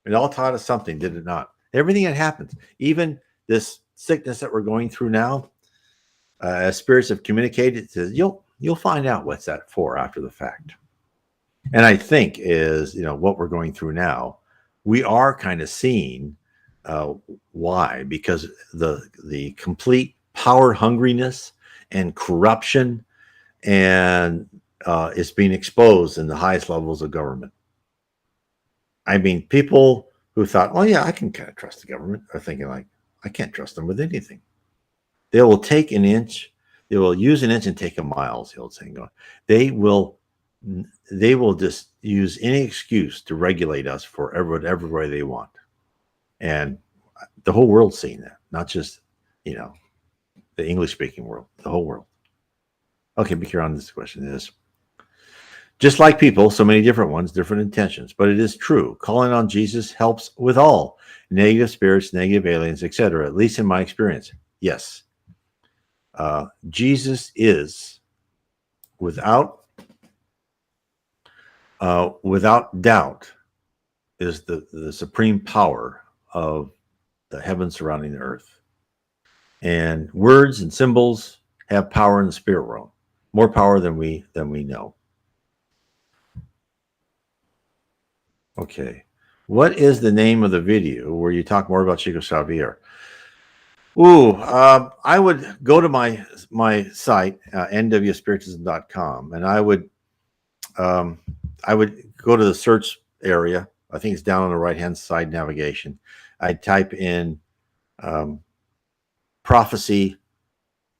it all taught us something, did it not? Everything that happens, even this sickness that we're going through now, as spirits have communicated, it says you'll find out what's that for after the fact. And I think is what we're going through now, we are kind of seeing why, because the complete power hungriness and corruption, and it's being exposed in the highest levels of government. I mean, people who thought, oh yeah, I can kind of trust the government, are thinking like, I can't trust them with anything. They will take an inch, they will use an inch and take a mile, is the old saying going. They will just use any excuse to regulate us for whatever way they want. And the whole world's seeing that, not just, the English-speaking world, the whole world. Okay, be clear on this question is, just like people, so many different ones, different intentions, but it is true. Calling on Jesus helps with all negative spirits, negative aliens, etc., at least in my experience. Yes. Jesus is, without doubt, is the supreme power of the heavens surrounding the earth. And words and symbols have power in the spirit realm, more power than we know. Okay, what is the name of the video where you talk more about Chico Xavier? Ooh, I would go to my site, nwspiritism.com, and I would go to the search area. I think it's down on the right-hand side navigation. I'd type in prophecy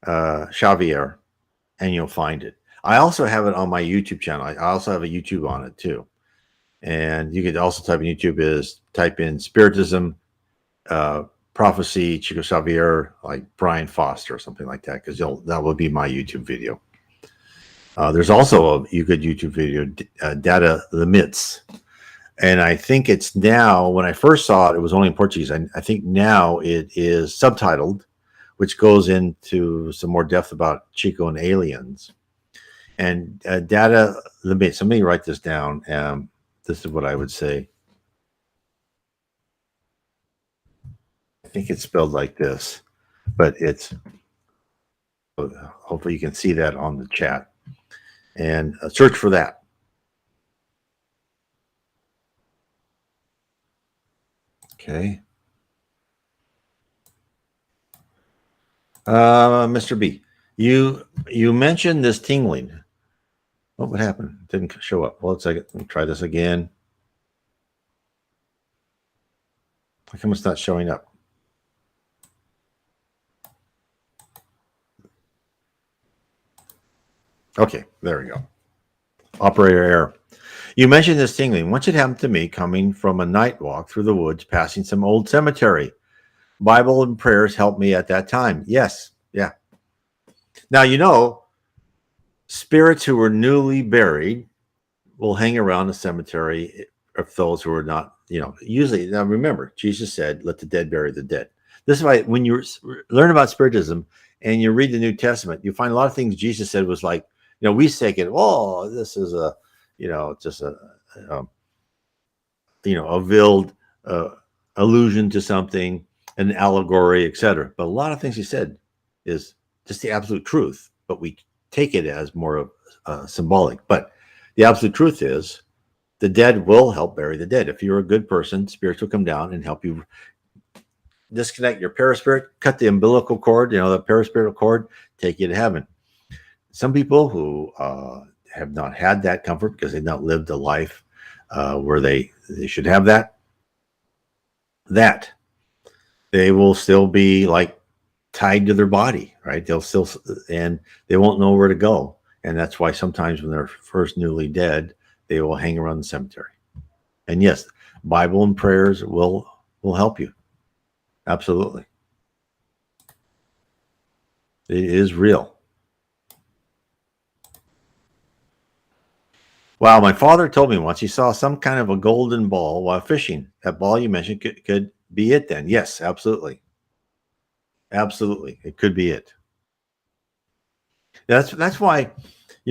Xavier, and you'll find it. I also have it on my YouTube channel. I also have a YouTube on it too. And you could also type in Spiritism, prophecy Chico Xavier, like Brian Foster or something like that, because that will be my YouTube video. There's also a good YouTube video, Data the Myths. And I think it's now, when I first saw it, it was only in Portuguese. I think now it is subtitled, which goes into some more depth about Chico and aliens. And Data the Myths. Let me write this down. This is what I would say. I think it's spelled like this, but it's, hopefully you can see that on the chat. And search for that. Okay. Mr. B, you mentioned this tingling. What happened? It didn't show up. Well, let's try this again. How come it's not showing up? Okay, there we go. Operator error. You mentioned this tingling. Once it happened to me coming from a night walk through the woods, passing some old cemetery. Bible and prayers helped me at that time. Yes, yeah. Now, spirits who were newly buried will hang around the cemetery of those who are not, usually. Now, remember, Jesus said, let the dead bury the dead. This is why when you learn about Spiritism and you read the New Testament, you find a lot of things Jesus said was like, we say it, oh, this is a, just a veiled allusion to something, an allegory, etc. But a lot of things he said is just the absolute truth, but we take it as more of symbolic. But the absolute truth is the dead will help bury the dead. If you're a good person, spirits will come down and help you disconnect your paraspirit, cut the umbilical cord, the paraspiritual cord, take you to heaven. Some people who have not had that comfort because they've not lived a life where they should have that they will still be like tied to their body, right? They'll still, and they won't know where to go. And that's why sometimes when they're first newly dead, they will hang around the cemetery. And yes, Bible and prayers will help you. Absolutely. It is real. Wow, my father told me once he saw some kind of a golden ball while fishing. That ball you mentioned could be it then. Yes, absolutely. Absolutely. It could be it. That's why,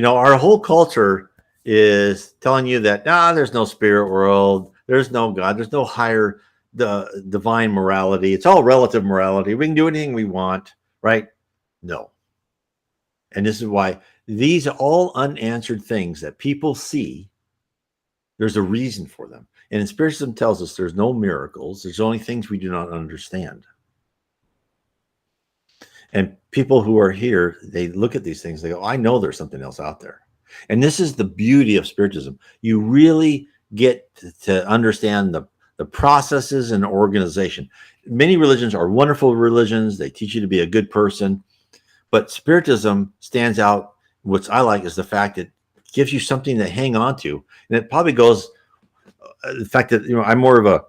our whole culture is telling you that there's no spirit world, there's no God, there's no higher the divine morality. It's all relative morality. We can do anything we want, right? No. And this is why these are all unanswered things that people see. There's a reason for them. And in Spiritism tells us there's no miracles. There's only things we do not understand. And people who are here, they look at these things, they go, I know there's something else out there. And this is the beauty of Spiritism. You really get to understand the processes and organization. Many religions are wonderful religions. They teach you to be a good person. But Spiritism stands out. What I like is the fact that it gives you something to hang on to. And it probably goes, the fact that, I'm more of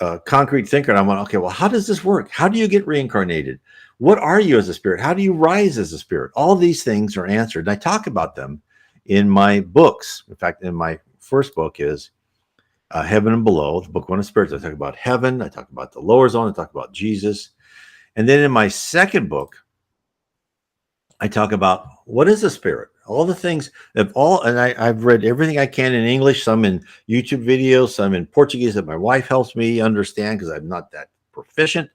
a concrete thinker. And I'm like, okay, well, how does this work? How do you get reincarnated? What are you as a spirit? How do you rise as a spirit? All these things are answered. And I talk about them in my books. In fact, in my first book is Heaven and Below, the book One of Spirits. I talk about heaven. I talk about the lower zone. I talk about Jesus. And then in my second book, I talk about what is a spirit? All the things and I've read everything I can in English, some in YouTube videos, some in Portuguese that my wife helps me understand because I'm not that proficient.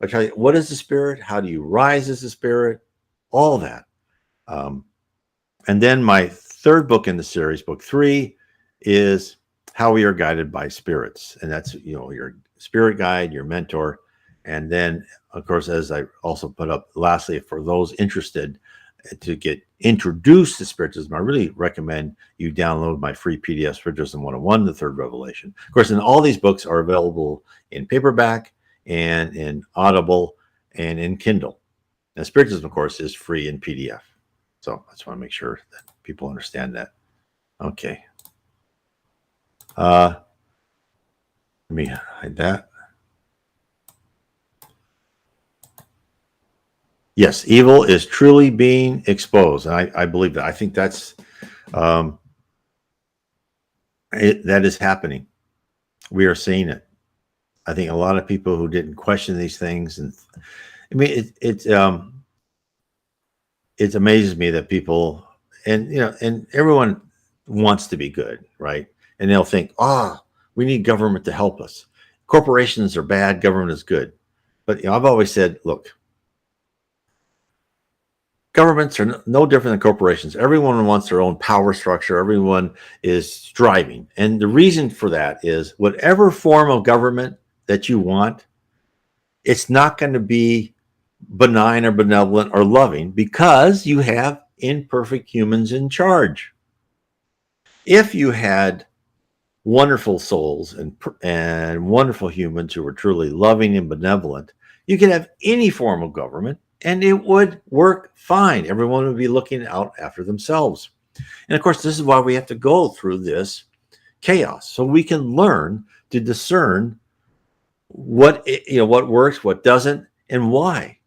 I tell you, what is the spirit? How do you rise as a spirit? All that. And then my third book in the series, book 3, is how we are guided by spirits. And that's, your spirit guide, your mentor. And then, of course, as I also put up, lastly, for those interested to get introduced to Spiritism, I really recommend you download my free PDF, Spiritism 101, The Third Revelation. Of course, and all these books are available in paperback and in Audible and in Kindle. And Spiritism, of course, is free in PDF. So I just want to make sure that people understand that. Okay. Let me hide that. Yes, evil is truly being exposed. And I believe that. I think that's that is happening. We are seeing it. I think a lot of people who didn't question these things, and I mean, it amazes me that people, and everyone wants to be good, right? And they'll think, we need government to help us. Corporations are bad, government is good. But I've always said, look, governments are no different than corporations. Everyone wants their own power structure. Everyone is striving. And the reason for that is whatever form of government that you want, it's not going to be benign or benevolent or loving because you have imperfect humans in charge. If you had wonderful souls and wonderful humans who were truly loving and benevolent, you could have any form of government and it would work fine. Everyone would be looking out after themselves. And of course, this is why we have to go through this chaos so we can learn to discern what works, what doesn't, and why,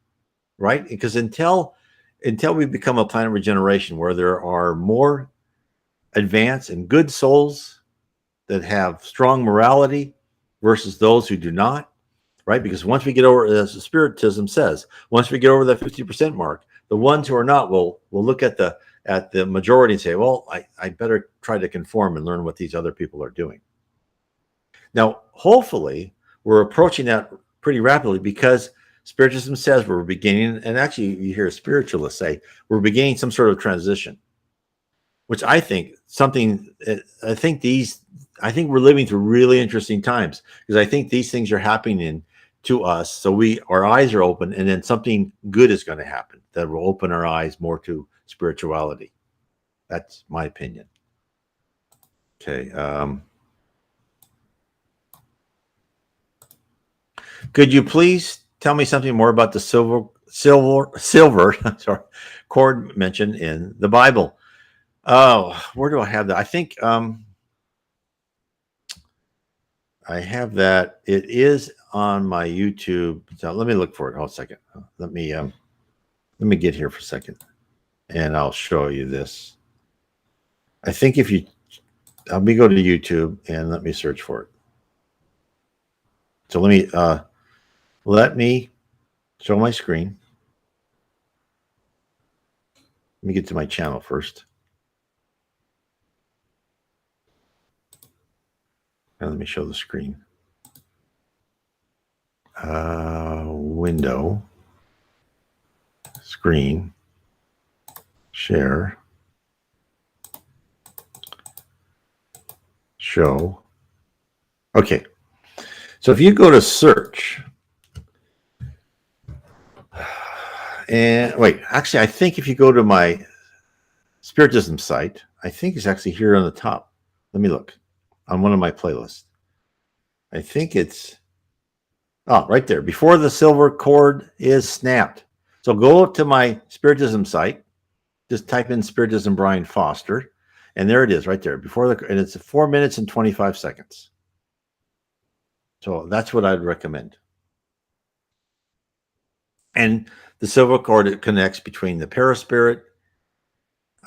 right? Because until we become a planet regeneration where there are more advanced and good souls that have strong morality versus those who do not, right? Because once we get over, as the Spiritism says, once we get over that 50% mark, the ones who are not will look at the majority and say, well, I better try to conform and learn what these other people are doing. Now, hopefully, we're approaching that pretty rapidly because Spiritism says we're beginning, and actually you hear spiritualists say, we're beginning some sort of transition, which I think I think we're living through really interesting times because I think these things are happening to us. So our eyes are open, and then something good is going to happen that will open our eyes more to spirituality. That's my opinion. Okay. Could you please tell me something more about the silver sorry, cord mentioned in the Bible. Oh, where do I have that? I think I have that. It is on my YouTube. So let me look for it. Hold a second. Let me get here for a second, and I'll show you this. I think if you, let me go to YouTube and let me search for it. So let me show my screen. Let me get to my channel first. And let me show the screen. Window, screen, share, show. Okay. So if you go to search, and wait, actually, I think if you go to my Spiritism site, I think it's actually here on the top. Let me look on one of my playlists. I think it's, oh, right there. Before the silver cord is snapped. So go to my Spiritism site, just type in Spiritism Brian Foster, and there it is right there. And it's 4 minutes and 25 seconds. So that's what I'd recommend. And the silver cord, it connects between the paraspirit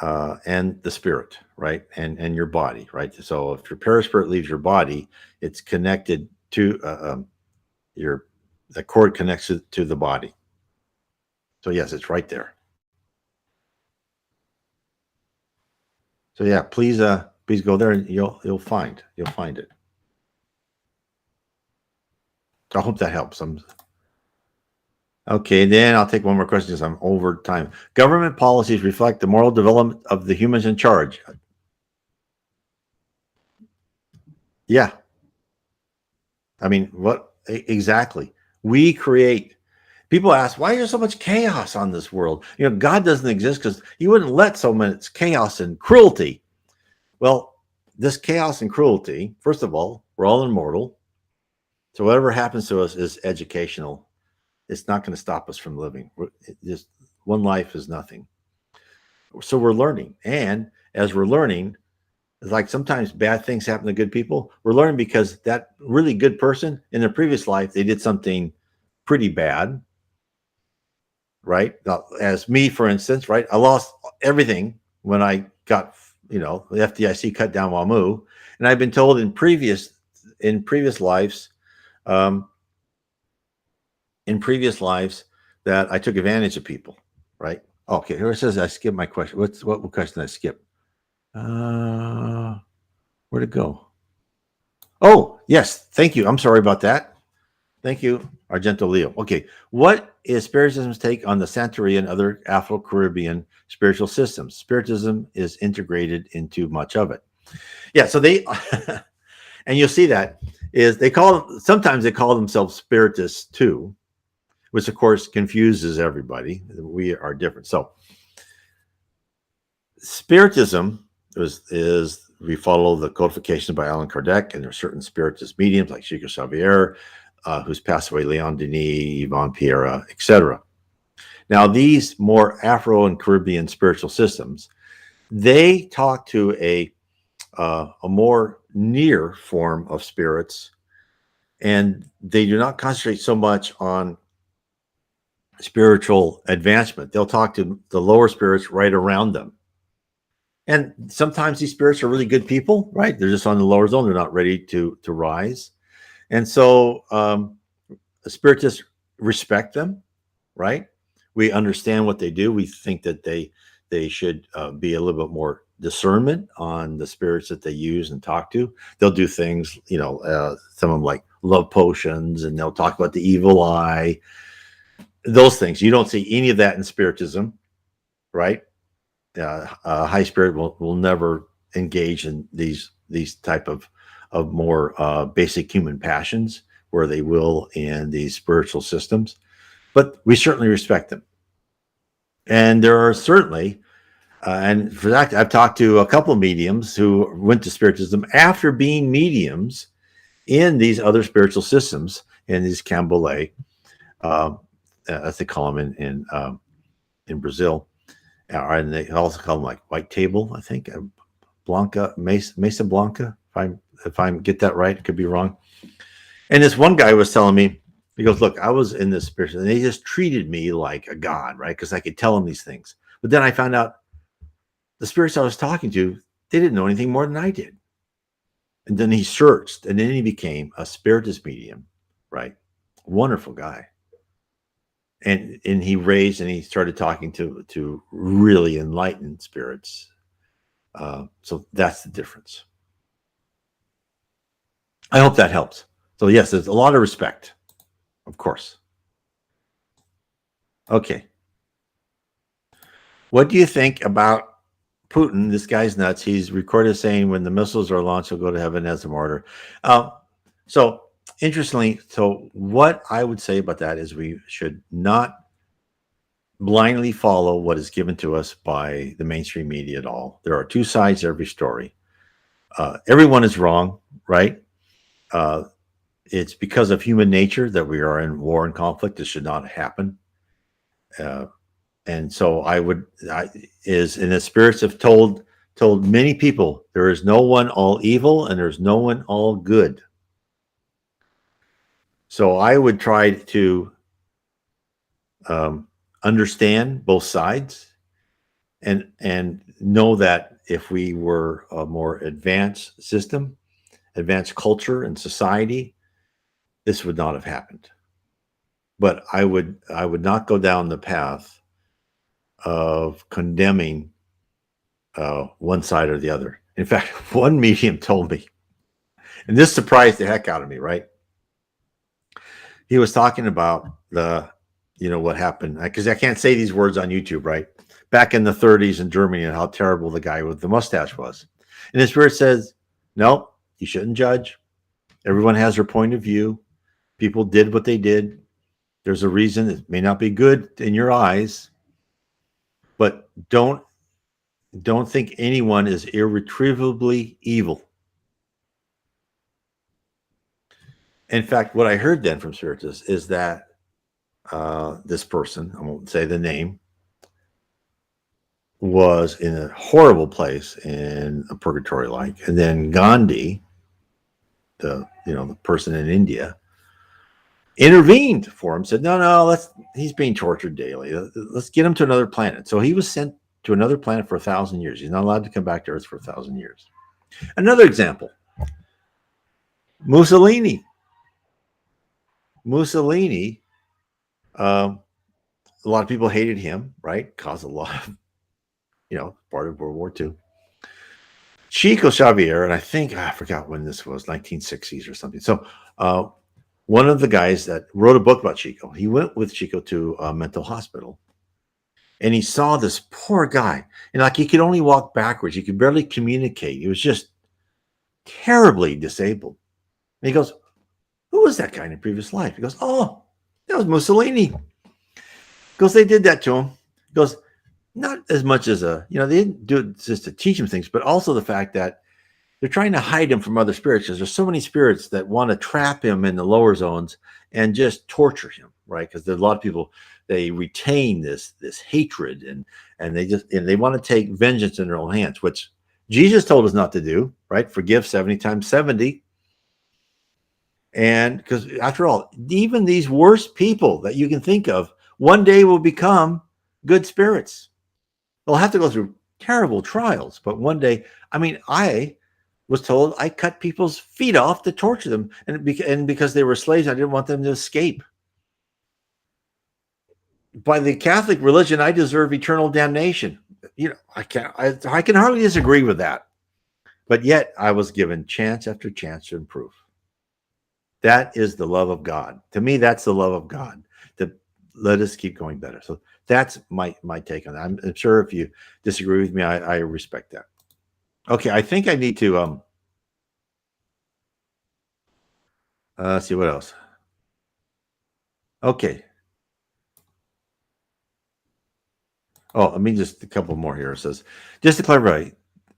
and the spirit, right? And your body, right? So if your paraspirit leaves your body, it's connected to the cord connects it to the body. So yes, it's right there. So yeah, please go there and you'll find it. I hope that helps. Okay, then I'll take one more question because I'm over time. Government policies reflect the moral development of the humans in charge. Yeah. I mean, what exactly? We create. People ask, why is there so much chaos on this world? You know, God doesn't exist because he wouldn't let so much chaos and cruelty. Well, this chaos and cruelty, first of all, we're all immortal. So whatever happens to us is educational. It's not going to stop us from living. Just one life is nothing. So we're learning. And as we're learning, it's like sometimes bad things happen to good people. We're learning because that really good person in their previous life, they did something pretty bad, right? As me, for instance, right? I lost everything when I got, the FDIC cut down WAMU. And I've been told in previous lives, that I took advantage of people, right? Okay, here it says I skipped my question. What question did I skip? Where'd it go? Oh, yes. Thank you. I'm sorry about that. Thank you, Argento Leo. Okay. What is Spiritism's take on the Santeria and other Afro-Caribbean spiritual systems? Spiritism is integrated into much of it. Yeah. So they, and you'll see that is sometimes they call themselves Spiritists too, which of course confuses everybody. We are different. So Spiritism is we follow the codification by Allan Kardec, and there are certain Spiritist mediums like Chico Xavier, who's passed away, Leon Denis, Yvonne Piera, etc. Now, these more Afro and Caribbean spiritual systems, they talk to a more near form of spirits, and they do not concentrate so much on spiritual advancement. They'll talk to the lower spirits right around them. And sometimes these spirits are really good people, right? They're just on the lower zone. They're not ready to rise. And so the spiritists respect them, right? We understand what they do. We think that they should be a little bit more discernment on the spirits that they use and talk to. They'll do things, some of them like love potions, and they'll talk about the evil eye, those things. You don't see any of that in Spiritism, right? High spirit will never engage in these type of more basic human passions where they will in these spiritual systems, but we certainly respect them. And there are certainly, and for that, I've talked to a couple of mediums who went to Spiritism after being mediums in these other spiritual systems, in these Candomblé. as they call them in Brazil, and they also call them like white table, I think, Blanca Mesa Blanca. If I get that right, could be wrong. And this one guy was telling me, he goes, "Look, I was in this spirit, and they just treated me like a god, right? Because I could tell them these things. But then I found out the spirits I was talking to, they didn't know anything more than I did. And then he searched, and then he became a spiritist medium, right? Wonderful guy. And he raised, and he started talking to really enlightened spirits. So that's the difference. I hope that helps. So yes, there's a lot of respect, of course. Okay. What do you think about Putin? This guy's nuts. He's recorded saying when the missiles are launched, he'll go to heaven as a martyr. So interestingly, so what I would say about that is we should not blindly follow what is given to us by the mainstream media at all. There are two sides to every story. Everyone is wrong, right? It's because of human nature that we are in war and conflict. This should not happen. And so and the spirits have told many people there is no one all evil and there's no one all good. So I would try to understand both sides and know that if we were a more advanced system, advanced culture and society, this would not have happened. But I would not go down the path of condemning one side or the other. In fact, one medium told me, and this surprised the heck out of me, right? He was talking about what happened, because I can't say these words on YouTube, right? Back in the 30s in Germany, and how terrible the guy with the mustache was. And his spirit says, no, you shouldn't judge. Everyone has their point of view. People did what they did. There's a reason. It may not be good in your eyes, but don't think anyone is irretrievably evil. In fact, what I heard then from Spiritists is that this person, I won't say the name, was in a horrible place in a purgatory like, and then Gandhi, the person in India, intervened for him, said, no, he's being tortured daily. Let's get him to another planet. So he was sent to another planet for 1,000 years. He's not allowed to come back to Earth for 1,000 years. Another example, Mussolini, a lot of people hated him, right? Caused a lot of, part of World War II. Chico Xavier, and I forgot when this was, 1960s or something. So one of the guys that wrote a book about Chico, he went with Chico to a mental hospital. And he saw this poor guy. And he could only walk backwards. He could barely communicate. He was just terribly disabled. And he goes, who was that guy in a previous life? He goes, oh, that was Mussolini. He goes, they did that to him. He goes, not as much as they didn't do it just to teach him things, but also the fact that they're trying to hide him from other spirits, because there's so many spirits that want to trap him in the lower zones and just torture him, right? Because there's a lot of people, they retain this hatred and they want to take vengeance in their own hands, which Jesus told us not to do, right? Forgive 70 times 70. And because after all, even these worst people that you can think of one day will become good spirits. They'll have to go through terrible trials, but one day, I was told I cut people's feet off to torture them, and because they were slaves, I didn't want them to escape. By the Catholic religion, I deserve eternal damnation. I can hardly disagree with that. But yet I was given chance after chance to improve. That is the love of God. To me, that's the love of God, to let us keep going better. So that's my take on that. I'm sure if you disagree with me, I respect that. Okay, I think I need to let's see what else. Okay. Oh, let me just a couple more here. It says, just to clarify,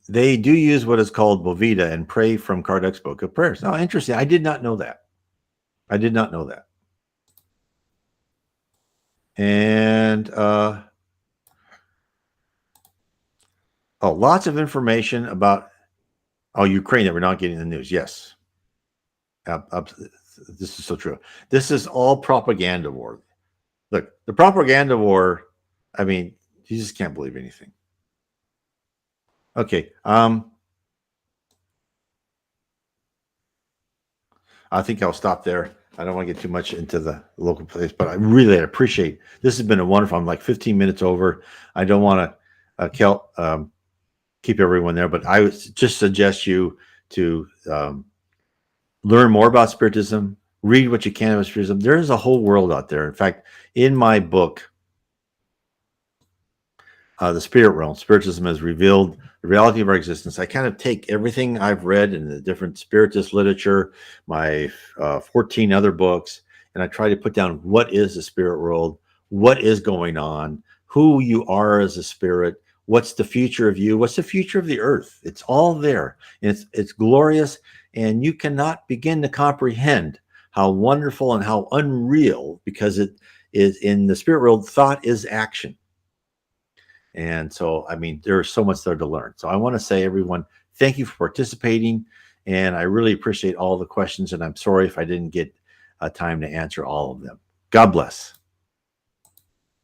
they do use what is called Bovita and pray from Kardec's Book of Prayers. Oh, interesting. I did not know that. And lots of information about Ukraine that we're not getting in the news. Yes, this is so true. This is all propaganda war. Look, the propaganda war. I mean, you just can't believe anything. Okay. I think I'll stop there. I don't want to get too much into the local place, but I really appreciate this. Has been a wonderful. I'm like 15 minutes over. I don't want to keep everyone there, but I would just suggest you to learn more about Spiritism. Read what you can about Spiritism. There is a whole world out there. In fact, in my book, The Spirit Realm, Spiritism has revealed the reality of our existence. I kind of take everything I've read in the different Spiritist literature, my 14 other books, and I try to put down what is the spirit world, what is going on, who you are as a spirit, what's the future of you, what's the future of the earth. It's all there. It's glorious, and you cannot begin to comprehend how wonderful and how unreal, because it is in the spirit world, thought is action. And so, I mean, there's so much there to learn. So I want to say, everyone, thank you for participating. And I really appreciate all the questions. And I'm sorry if I didn't get time to answer all of them. God bless.